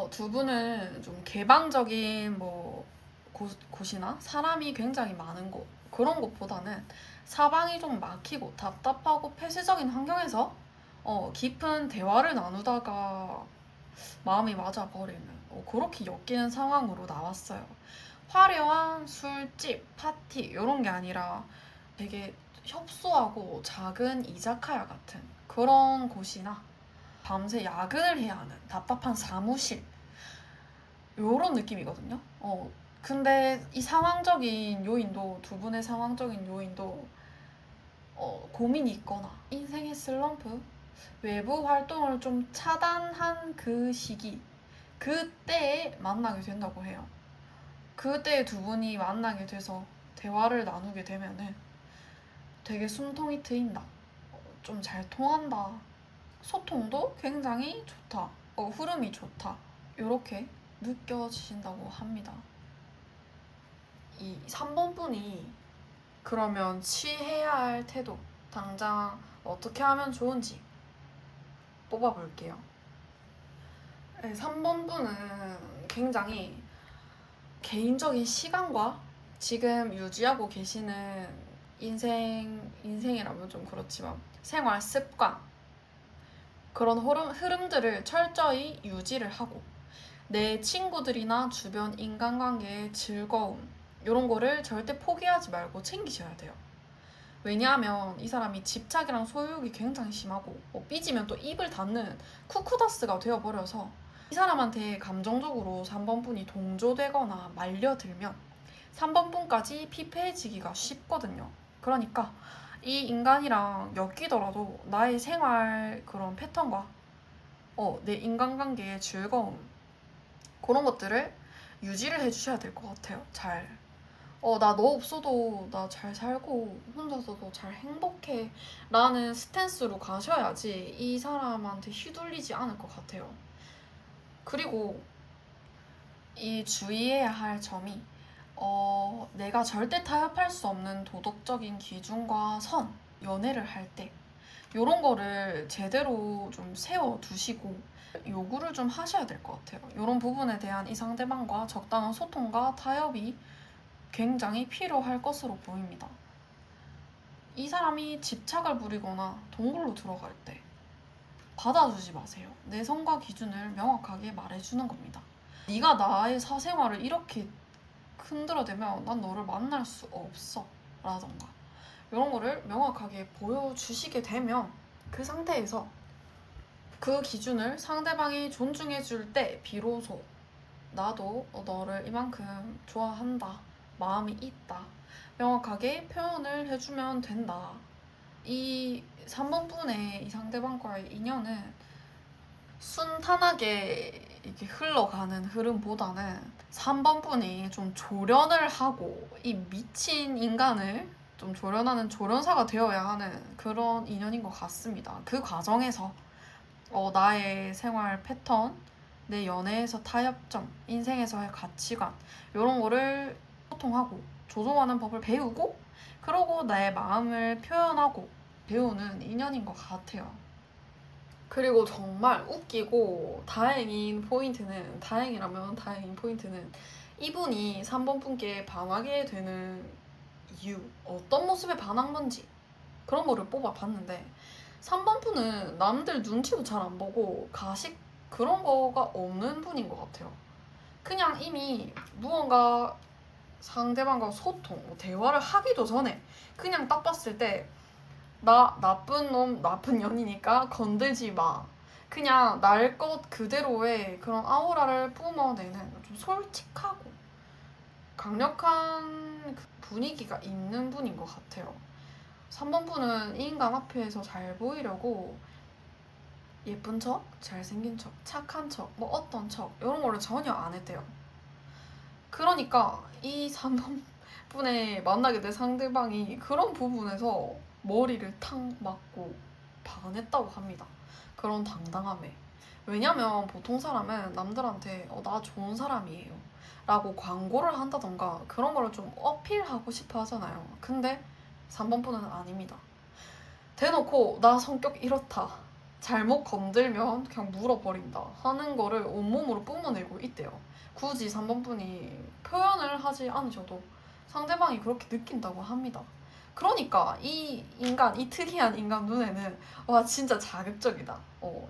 두 분은 좀 개방적인 뭐 곳이나 사람이 굉장히 많은 곳 그런 곳보다는 사방이 좀 막히고 답답하고 폐쇄적인 환경에서 깊은 대화를 나누다가 마음이 맞아버리는 그렇게 엮이는 상황으로 나왔어요. 화려한 술집, 파티 이런 게 아니라 되게 협소하고 작은 이자카야 같은 그런 곳이나 밤새 야근을 해야 하는 답답한 사무실 요런 느낌이거든요. 근데 이 상황적인 요인도 두 분의 상황적인 요인도 고민이 있거나 인생의 슬럼프, 외부 활동을 좀 차단한 그 시기 그때에 만나게 된다고 해요. 그때 두 분이 만나게 돼서 대화를 나누게 되면은 되게 숨통이 트인다. 좀 잘 통한다. 소통도 굉장히 좋다. 흐름이 좋다. 이렇게 느껴지신다고 합니다. 이 3번 분이 그러면 취해야 할 태도, 당장 어떻게 하면 좋은지 뽑아볼게요. 네, 3번 분은 굉장히 개인적인 시간과 지금 유지하고 계시는 인생이라면 좀 그렇지만 생활 습관, 그런 흐름들을 철저히 유지를 하고 내 친구들이나 주변 인간관계의 즐거움, 이런 거를 절대 포기하지 말고 챙기셔야 돼요. 왜냐하면 이 사람이 집착이랑 소유욕이 굉장히 심하고 삐지면 또 입을 닫는 쿠쿠다스가 되어버려서 이 사람한테 감정적으로 3번 분이 동조되거나 말려들면 3번 분까지 피폐해지기가 쉽거든요. 그러니까 이 인간이랑 엮이더라도 나의 생활 그런 패턴과 내 인간관계의 즐거움, 그런 것들을 유지를 해주셔야 될 것 같아요. 잘. 나 너 없어도 나 잘 살고 혼자서도 잘 행복해 라는 스탠스로 가셔야지 이 사람한테 휘둘리지 않을 것 같아요. 그리고 이 주의해야 할 점이 내가 절대 타협할 수 없는 도덕적인 기준과 선, 연애를 할 때 이런 거를 제대로 좀 세워두시고 요구를 좀 하셔야 될 것 같아요. 이런 부분에 대한 이 상대방과 적당한 소통과 타협이 굉장히 필요할 것으로 보입니다. 이 사람이 집착을 부리거나 동굴로 들어갈 때 받아주지 마세요. 내 선과 기준을 명확하게 말해주는 겁니다. 네가 나의 사생활을 이렇게 흔들어대면 난 너를 만날 수 없어 라던가 이런 거를 명확하게 보여주시게 되면 그 상태에서 그 기준을 상대방이 존중해줄 때 비로소 나도 너를 이만큼 좋아한다, 마음이 있다, 명확하게 표현을 해주면 된다. 이 3번 분의 이 상대방과의 인연은 순탄하게 이렇게 흘러가는 흐름보다는 3번 분이 좀 조련을 하고 이 미친 인간을 좀 조련하는 조련사가 되어야 하는 그런 인연인 것 같습니다. 그 과정에서 나의 생활 패턴, 내 연애에서 타협점, 인생에서의 가치관 이런 거를 소통하고 조종하는 법을 배우고 그러고 나의 마음을 표현하고 배우는 인연인 것 같아요. 그리고 정말 웃기고 다행이라면 다행인 포인트는 이분이 3번 분께 반하게 되는 이유, 어떤 모습에 반한 건지 그런 거를 뽑아봤는데 3번 분은 남들 눈치도 잘 안 보고 가식 그런 거가 없는 분인 것 같아요. 그냥 이미 무언가 상대방과 소통, 대화를 하기도 전에 그냥 딱 봤을 때 나 나쁜 놈, 나쁜 년이니까 건들지 마. 그냥 날 것 그대로의 그런 아우라를 뿜어내는 좀 솔직하고 강력한 그 분위기가 있는 분인 것 같아요. 3번 분은 이 인간 앞에서 잘 보이려고 예쁜 척, 잘생긴 척, 착한 척, 뭐 어떤 척 이런 거를 전혀 안 했대요. 그러니까 이 3번 분의 만나게 된 상대방이 그런 부분에서 머리를 탁 맞고 반했다고 합니다. 그런 당당함에. 왜냐면 보통 사람은 남들한테 나 좋은 사람이에요 라고 광고를 한다던가 그런 거를 좀 어필하고 싶어 하잖아요. 근데 3번 분은 아닙니다. 대놓고 나 성격 이렇다, 잘못 건들면 그냥 물어버린다 하는 거를 온몸으로 뿜어내고 있대요. 굳이 3번 분이 표현을 하지 않으셔도 상대방이 그렇게 느낀다고 합니다. 그러니까 이 인간, 이 특이한 인간 눈에는 와 진짜 자극적이다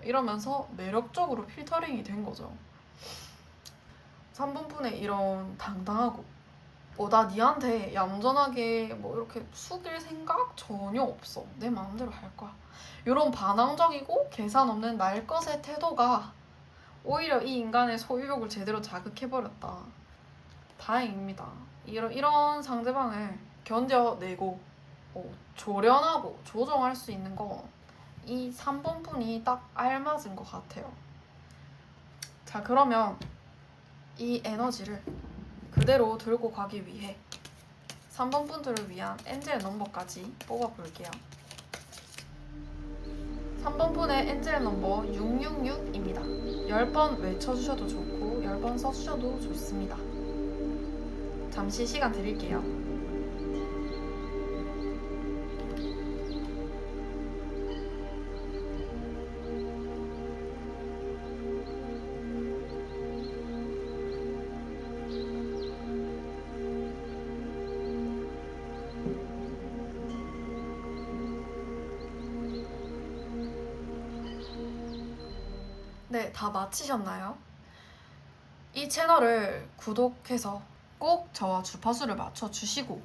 이러면서 매력적으로 필터링이 된 거죠. 3번 분의 이런 당당하고 나 니한테 얌전하게 뭐 이렇게 숙일 생각 전혀 없어, 내 마음대로 할 거야, 이런 반항적이고 계산 없는 날 것의 태도가 오히려 이 인간의 소유욕을 제대로 자극해버렸다. 다행입니다. 이런 상대방을 견뎌내고 조련하고 조정할 수 있는 건 이 3번 분이 딱 알맞은 것 같아요. 자, 그러면 이 에너지를 그대로 들고 가기 위해 3번 분들을 위한 엔젤 넘버까지 뽑아볼게요. 3번 분의 엔젤 넘버 666입니다. 10번 외쳐주셔도 좋고 10번 써주셔도 좋습니다. 잠시 시간 드릴게요. 네, 다 마치셨나요? 이 채널을 구독해서 꼭 저와 주파수를 맞춰주시고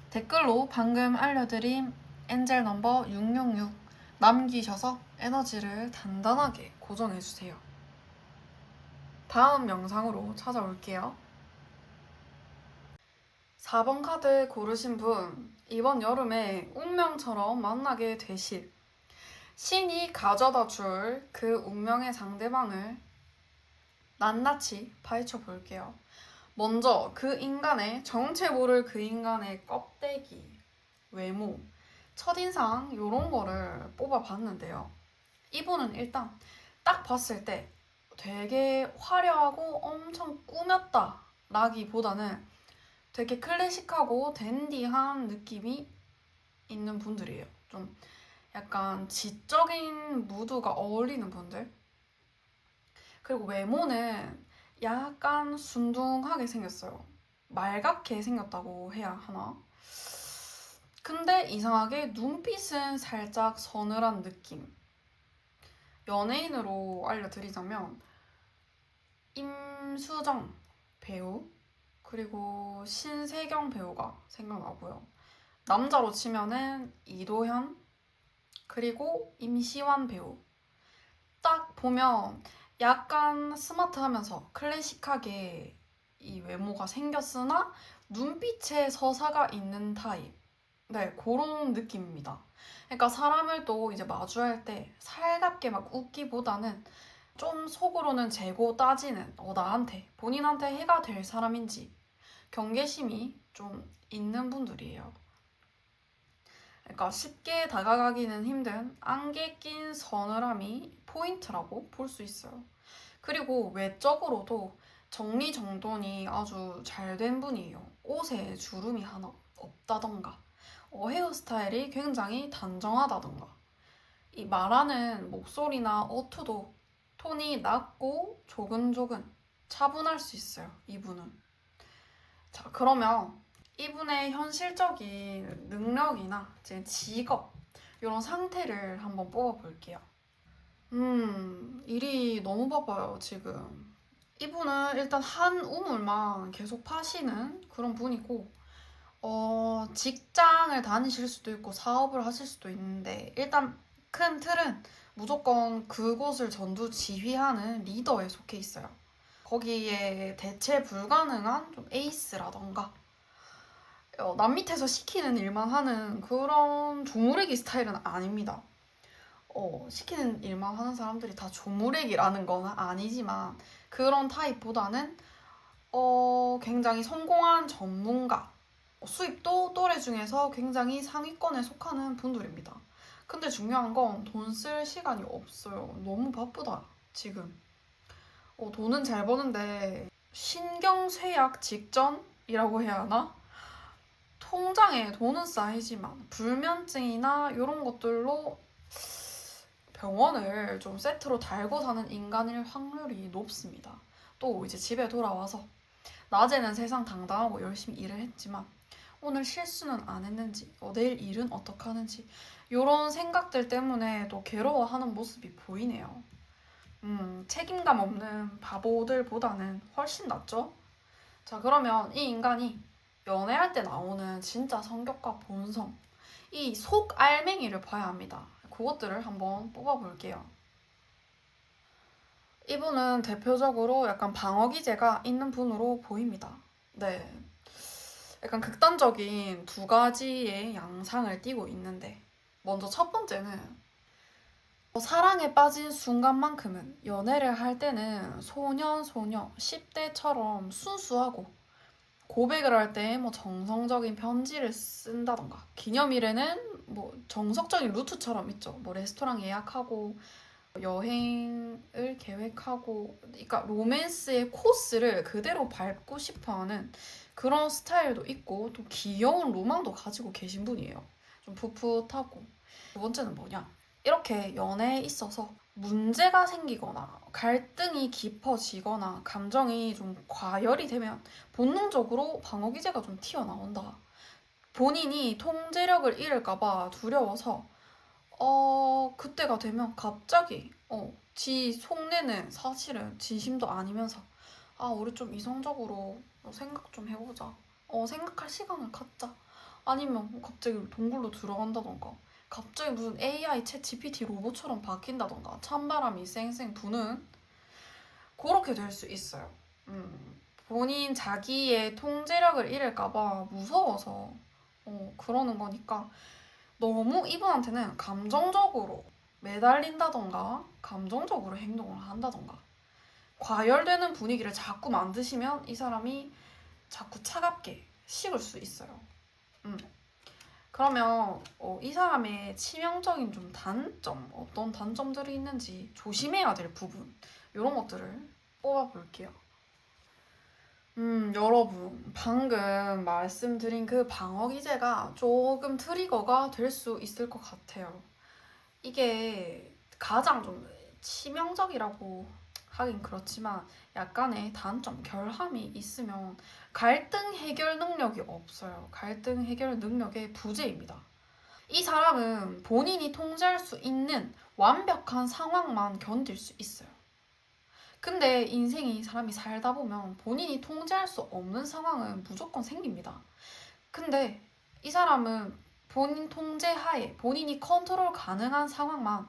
댓글로 방금 알려드린 엔젤 넘버 666 남기셔서 에너지를 단단하게 고정해주세요. 다음 영상으로 찾아올게요. 4번 카드 고르신 분, 이번 여름에 운명처럼 만나게 되실 신이 가져다 줄 그 운명의 상대방을 낱낱이 파헤쳐 볼게요. 먼저 그 인간의 정체 모를 그 인간의 껍데기, 외모, 첫인상 이런 거를 뽑아봤는데요. 이분은 일단 딱 봤을 때 되게 화려하고 엄청 꾸몄다 라기보다는 되게 클래식하고 댄디한 느낌이 있는 분들이에요. 좀 약간 지적인 무드가 어울리는 분들. 그리고 외모는 약간 순둥하게 생겼어요. 말갛게 생겼다고 해야 하나? 근데 이상하게 눈빛은 살짝 서늘한 느낌. 연예인으로 알려드리자면 임수정 배우 그리고 신세경 배우가 생각나고요. 남자로 치면은 이도현 그리고 임시완 배우. 딱 보면 약간 스마트하면서 클래식하게 이 외모가 생겼으나 눈빛에 서사가 있는 타입. 네, 그런 느낌입니다. 그러니까 사람을 또 이제 마주할 때 살갑게 막 웃기보다는 좀 속으로는 재고 따지는 나한테 본인한테 해가 될 사람인지 경계심이 좀 있는 분들이에요. 그러니까 쉽게 다가가기는 힘든 안개 낀 서늘함이 포인트라고 볼 수 있어요. 그리고 외적으로도 정리정돈이 아주 잘 된 분이에요. 옷에 주름이 하나 없다던가 헤어스타일이 굉장히 단정하다던가 이 말하는 목소리나 어투도 톤이 낮고 조근조근 차분할 수 있어요. 이분은. 자, 그러면 이분의 현실적인 능력이나 이제 직업 이런 상태를 한번 뽑아볼게요. 일이 너무 바빠요, 지금. 이분은 일단 한 우물만 계속 파시는 그런 분이고, 직장을 다니실 수도 있고 사업을 하실 수도 있는데, 일단 큰 틀은 무조건 그곳을 전두 지휘하는 리더에 속해 있어요. 거기에 대체 불가능한 좀 에이스라던가, 남 밑에서 시키는 일만 하는 그런 조무래기 스타일은 아닙니다. 시키는 일만 하는 사람들이 다 조무래기라는 건 아니지만 그런 타입보다는 굉장히 성공한 전문가, 수입도 또래 중에서 굉장히 상위권에 속하는 분들입니다. 근데 중요한 건 돈 쓸 시간이 없어요. 너무 바쁘다, 지금. 돈은 잘 버는데 신경쇠약 직전이라고 해야 하나? 통장에 돈은 쌓이지만 불면증이나 이런 것들로 병원을 좀 세트로 달고 사는 인간일 확률이 높습니다. 또 이제 집에 돌아와서 낮에는 세상 당당하고 열심히 일을 했지만 오늘 실수는 안 했는지, 내일 일은 어떻게 하는지 이런 생각들 때문에 또 괴로워하는 모습이 보이네요. 책임감 없는 바보들보다는 훨씬 낫죠? 자, 그러면 이 인간이 연애할 때 나오는 진짜 성격과 본성, 이 속알맹이를 봐야 합니다. 그것들을 한번 뽑아볼게요. 이분은 대표적으로 약간 방어 기제가 있는 분으로 보입니다. 네. 약간 극단적인 두 가지의 양상을 띠고 있는데, 먼저 첫 번째는 사랑에 빠진 순간만큼은 연애를 할 때는 소년, 소녀, 10대처럼 순수하고 고백을 할 때 뭐 정성적인 편지를 쓴다던가, 기념일에는 뭐 정석적인 루트처럼 있죠. 뭐 레스토랑 예약하고 여행을 계획하고, 그러니까 로맨스의 코스를 그대로 밟고 싶어하는 그런 스타일도 있고, 또 귀여운 로망도 가지고 계신 분이에요. 좀 풋풋하고. 두 번째는 뭐냐? 이렇게 연애에 있어서 문제가 생기거나 갈등이 깊어지거나 감정이 좀 과열이 되면 본능적으로 방어 기제가 좀 튀어나온다. 본인이 통제력을 잃을까봐 두려워서 그때가 되면 갑자기, 지 속내는 사실은 진심도 아니면서, 우리 좀 이성적으로 생각 좀 해보자. 생각할 시간을 갖자. 아니면 뭐 갑자기 동굴로 들어간다던가, 갑자기 무슨 AI 챗 GPT 로봇처럼 바뀐다던가, 찬바람이 쌩쌩 부는, 그렇게 될 수 있어요. 본인 자기의 통제력을 잃을까봐 무서워서, 그러는 거니까, 너무 이분한테는 감정적으로 매달린다던가 감정적으로 행동을 한다던가 과열되는 분위기를 자꾸 만드시면 이 사람이 자꾸 차갑게 식을 수 있어요. 그러면 이 사람의 치명적인 좀 단점, 어떤 단점들이 있는지 조심해야 될 부분, 이런 것들을 뽑아볼게요. 여러분, 방금 말씀드린 그 방어 기제가 조금 트리거가 될 수 있을 것 같아요. 이게 가장 좀 치명적이라고 하긴 그렇지만 약간의 단점, 결함이 있으면 갈등 해결 능력이 없어요. 갈등 해결 능력의 부재입니다. 이 사람은 본인이 통제할 수 있는 완벽한 상황만 견딜 수 있어요. 근데 인생이 사람이 살다 보면 본인이 통제할 수 없는 상황은 무조건 생깁니다. 근데 이 사람은 본인 통제하에 본인이 컨트롤 가능한 상황만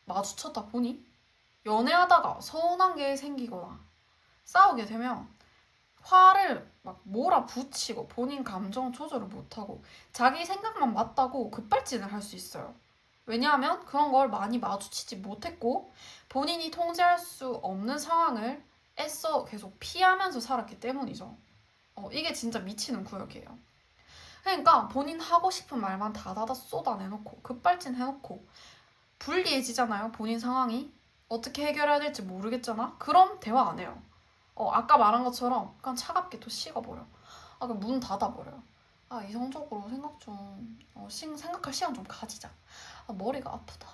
마주쳤다 보니 연애하다가 서운한 게 생기거나 싸우게 되면 화를 막 몰아붙이고 본인 감정 조절을 못하고 자기 생각만 맞다고 급발진을 할 수 있어요. 왜냐하면 그런 걸 많이 마주치지 못했고 본인이 통제할 수 없는 상황을 애써 계속 피하면서 살았기 때문이죠. 이게 진짜 미치는 구역이에요. 그러니까 본인 하고 싶은 말만 다다다 쏟아내놓고 급발진해놓고 불리해지잖아요. 본인 상황이 어떻게 해결해야 될지 모르겠잖아. 그럼 대화 안 해요. 아까 말한 것처럼 그냥 차갑게 또 식어버려. 그럼 문 닫아버려요. 이성적으로 생각 좀 생각할 시간 좀 가지자. 머리가 아프다.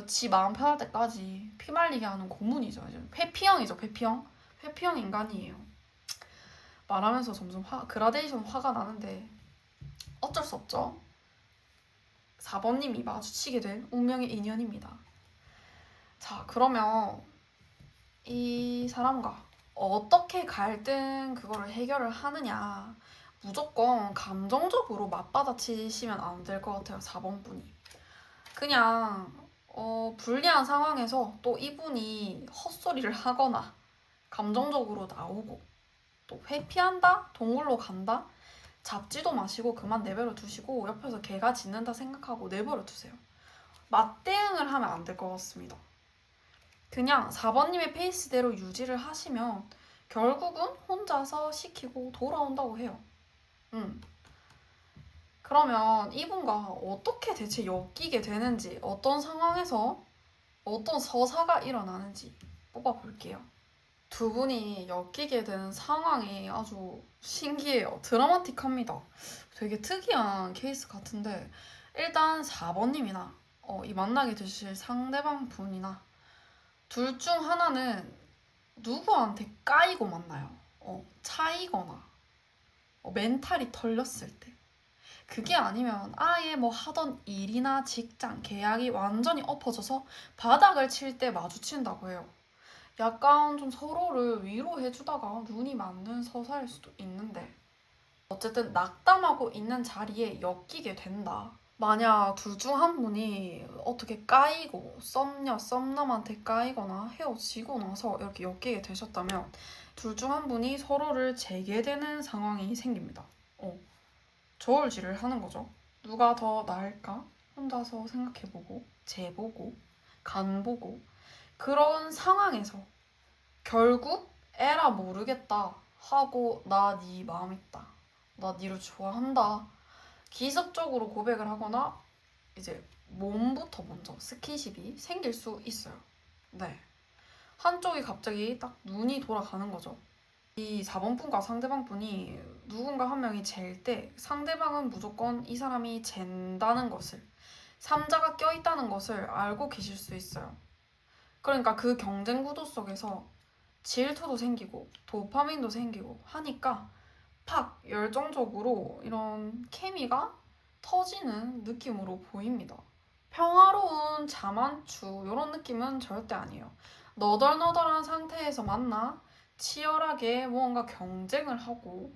지 마음 편할 때까지 피말리게 하는 고문이죠. 이제 회피형이죠. 회피형. 회피형 인간이에요. 말하면서 점점 그라데이션 화가 나는데 어쩔 수 없죠. 4번님이 마주치게 될 운명의 인연입니다. 자, 그러면 이 사람과 어떻게 갈등 그거를 해결을 하느냐. 무조건 감정적으로 맞받아치시면 안 될 것 같아요. 4번 분이. 그냥 불리한 상황에서 또 이분이 헛소리를 하거나 감정적으로 나오고 또 회피한다? 동굴로 간다? 잡지도 마시고 그만 내버려 두시고 옆에서 개가 짖는다 생각하고 내버려 두세요. 맞대응을 하면 안 될 것 같습니다. 그냥 4번님의 페이스대로 유지를 하시면 결국은 혼자서 시키고 돌아온다고 해요. 그러면 이분과 어떻게 대체 엮이게 되는지, 어떤 상황에서 어떤 서사가 일어나는지 뽑아볼게요. 두 분이 엮이게 되는 상황이 아주 신기해요. 드라마틱합니다. 되게 특이한 케이스 같은데, 일단 4번님이나 이 만나게 되실 상대방 분이나 둘 중 하나는 누구한테 까이고 만나요. 차이거나 멘탈이 털렸을 때. 그게 아니면 아예 뭐 하던 일이나 직장, 계약이 완전히 엎어져서 바닥을 칠 때 마주친다고 해요. 약간 좀 서로를 위로해주다가 눈이 맞는 서사일 수도 있는데 어쨌든 낙담하고 있는 자리에 엮이게 된다. 만약 둘 중 한 분이 어떻게 까이고 썸남한테 까이거나 헤어지고 나서 이렇게 엮이게 되셨다면 둘 중 한 분이 서로를 재게되는 상황이 생깁니다. 저울질을 하는 거죠. 누가 더 나을까? 혼자서 생각해보고 재보고 간보고 그런 상황에서 결국 에라 모르겠다 하고 나 네 마음 있다. 나 니를 좋아한다. 기습적으로 고백을 하거나 이제 몸부터 먼저 스킨십이 생길 수 있어요. 네. 한쪽이 갑자기 딱 눈이 돌아가는 거죠. 이 4번 분과 상대방 분이 누군가 한 명이 잴 때 상대방은 무조건 이 사람이 잰다는 것을, 3자가 껴있다는 것을 알고 계실 수 있어요. 그러니까 그 경쟁 구도 속에서 질투도 생기고 도파민도 생기고 하니까 팍 열정적으로 이런 케미가 터지는 느낌으로 보입니다. 평화로운 자만추 이런 느낌은 절대 아니에요. 너덜너덜한 상태에서 만나 치열하게 무언가 경쟁을 하고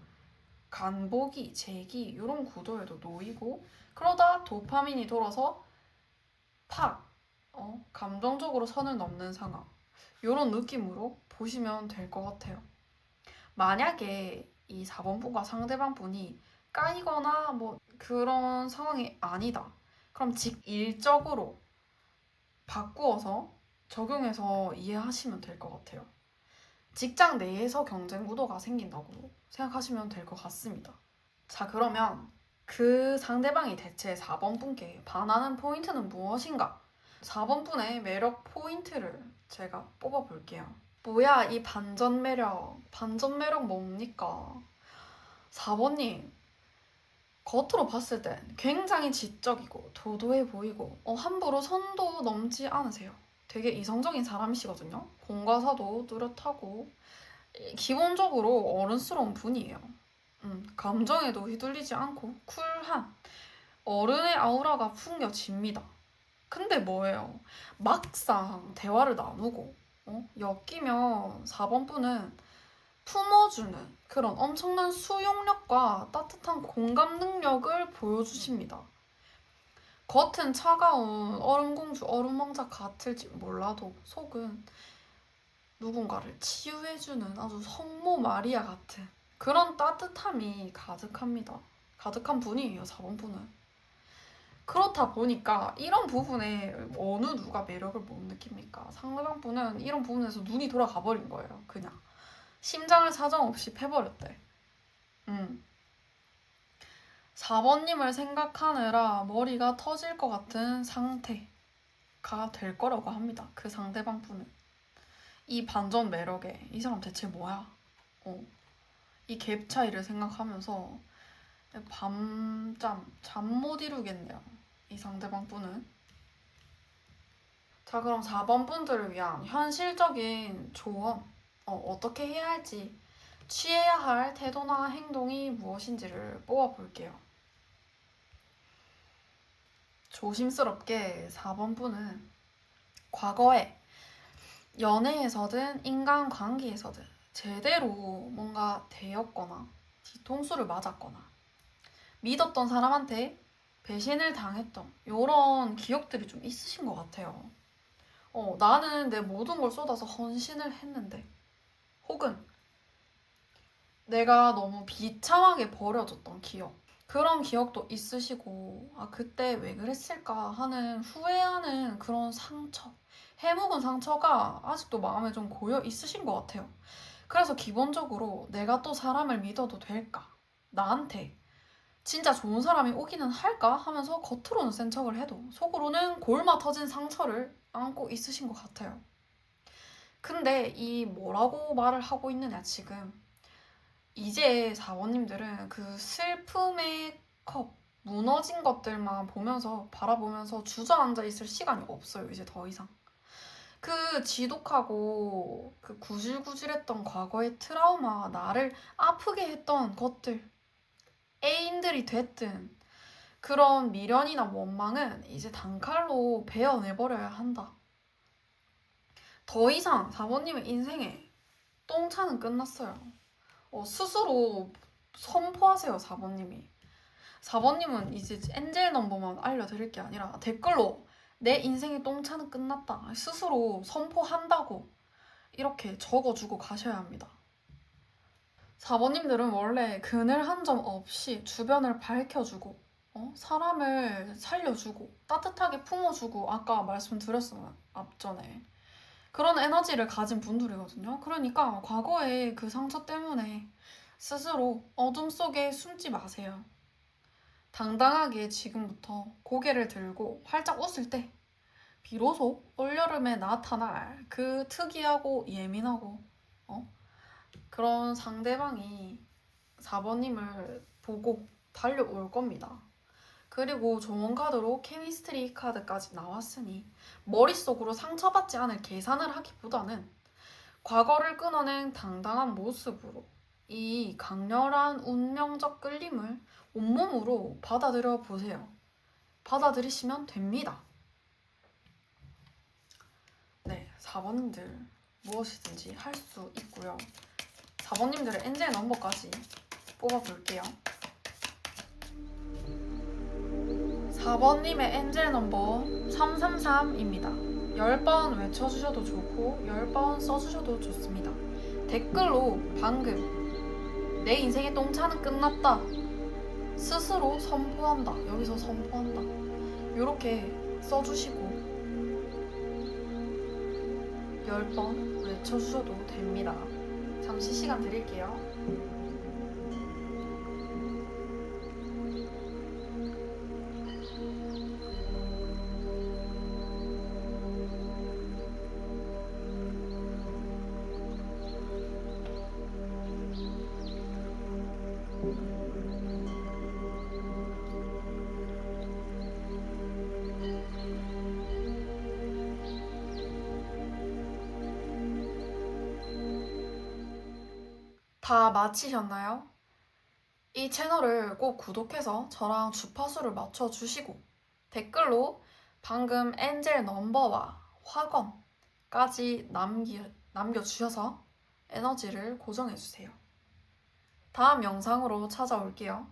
간보기, 재기 이런 구도에도 놓이고 그러다 도파민이 돌아서 팍 감정적으로 선을 넘는 상황 이런 느낌으로 보시면 될 것 같아요. 만약에 이 4번 분과 상대방 분이 까이거나 뭐 그런 상황이 아니다. 그럼 직일적으로 바꾸어서 적용해서 이해하시면 될 것 같아요. 직장 내에서 경쟁 구도가 생긴다고 생각하시면 될 것 같습니다. 자, 그러면 그 상대방이 대체 4번 분께 반하는 포인트는 무엇인가? 4번 분의 매력 포인트를 제가 뽑아볼게요. 뭐야, 이 반전 매력. 반전 매력 뭡니까? 4번님, 겉으로 봤을 땐 굉장히 지적이고 도도해 보이고 함부로 선도 넘지 않으세요. 되게 이성적인 사람이시거든요. 공과사도 뚜렷하고 기본적으로 어른스러운 분이에요. 감정에도 휘둘리지 않고 쿨한 어른의 아우라가 풍겨집니다. 근데 뭐예요? 막상 대화를 나누고 엮이면 4번 분은 품어주는 그런 엄청난 수용력과 따뜻한 공감 능력을 보여주십니다. 겉은 차가운 얼음공주, 얼음왕자 같을지 몰라도 속은 누군가를 치유해주는 아주 성모 마리아 같은 그런 따뜻함이 가득합니다. 가득한 분이에요, 4번 분은. 그렇다 보니까 이런 부분에 어느 누가 매력을 못 느낍니까? 상대방 분은 이런 부분에서 눈이 돌아가 버린 거예요, 그냥. 심장을 사정없이 패버렸대. 4번님을 생각하느라 머리가 터질 것 같은 상태가 될 거라고 합니다. 그 상대방 분은. 이 반전 매력에 이 사람 대체 뭐야? 이 갭 차이를 생각하면서 잠 못 이루겠네요. 이 상대방 분은. 자, 그럼 4번 분들을 위한 현실적인 조언. 어떻게 해야 할지, 취해야 할 태도나 행동이 무엇인지를 뽑아볼게요. 조심스럽게 4번 분은 과거에 연애에서든 인간관계에서든 제대로 뭔가 대였거나 뒤통수를 맞았거나 믿었던 사람한테 배신을 당했던 이런 기억들이 좀 있으신 것 같아요. 나는 내 모든 걸 쏟아서 헌신을 했는데 혹은 내가 너무 비참하게 버려졌던 기억 그런 기억도 있으시고 그때 왜 그랬을까 하는 후회하는 그런 상처 해묵은 상처가 아직도 마음에 좀 고여 있으신 것 같아요. 그래서 기본적으로 내가 또 사람을 믿어도 될까? 나한테 진짜 좋은 사람이 오기는 할까? 하면서 겉으로는 센 척을 해도 속으로는 골마 터진 상처를 안고 있으신 것 같아요. 근데 이 뭐라고 말을 하고 있느냐 지금 이제 사원님들은 그 슬픔의 컵 무너진 것들만 보면서 바라보면서 주저앉아 있을 시간이 없어요. 이제 더 이상. 그 지독하고 그 구질구질했던 과거의 트라우마, 나를 아프게 했던 것들, 애인들이 됐든 그런 미련이나 원망은 이제 단칼로 베어내버려야 한다. 더 이상 사모님의 인생에 똥차는 끝났어요. 스스로 선포하세요, 4번님이. 4번님은 이제 엔젤 넘버만 알려드릴 게 아니라 댓글로 내 인생의 똥차는 끝났다. 스스로 선포한다고 이렇게 적어주고 가셔야 합니다. 4번님들은 원래 그늘 한 점 없이 주변을 밝혀주고 사람을 살려주고 따뜻하게 품어주고 아까 말씀드렸어요, 앞전에. 그런 에너지를 가진 분들이거든요. 그러니까 과거의 그 상처 때문에 스스로 어둠 속에 숨지 마세요. 당당하게 지금부터 고개를 들고 활짝 웃을 때 비로소 올여름에 나타날 그 특이하고 예민하고 그런 상대방이 4번님을 보고 달려올 겁니다. 그리고 좋은 카드로 케미스트리 카드까지 나왔으니 머릿속으로 상처받지 않을 계산을 하기보다는 과거를 끊어낸 당당한 모습으로 이 강렬한 운명적 끌림을 온몸으로 받아들여 보세요. 받아들이시면 됩니다. 네, 4번님들 무엇이든지 할 수 있고요. 4번님들의 엔젤 넘버까지 뽑아볼게요. 4번님의 엔젤 넘버 333입니다. 10번 외쳐주셔도 좋고 10번 써주셔도 좋습니다. 댓글로 방금 내 인생의 똥차는 끝났다 스스로 선포한다, 여기서 선포한다 이렇게 써주시고 10번 외쳐주셔도 됩니다. 잠시 시간 드릴게요. 다 마치셨나요? 이 채널을 꼭 구독해서 저랑 주파수를 맞춰주시고 댓글로 방금 엔젤 넘버와 화건까지 남겨주셔서 에너지를 고정해주세요. 다음 영상으로 찾아올게요.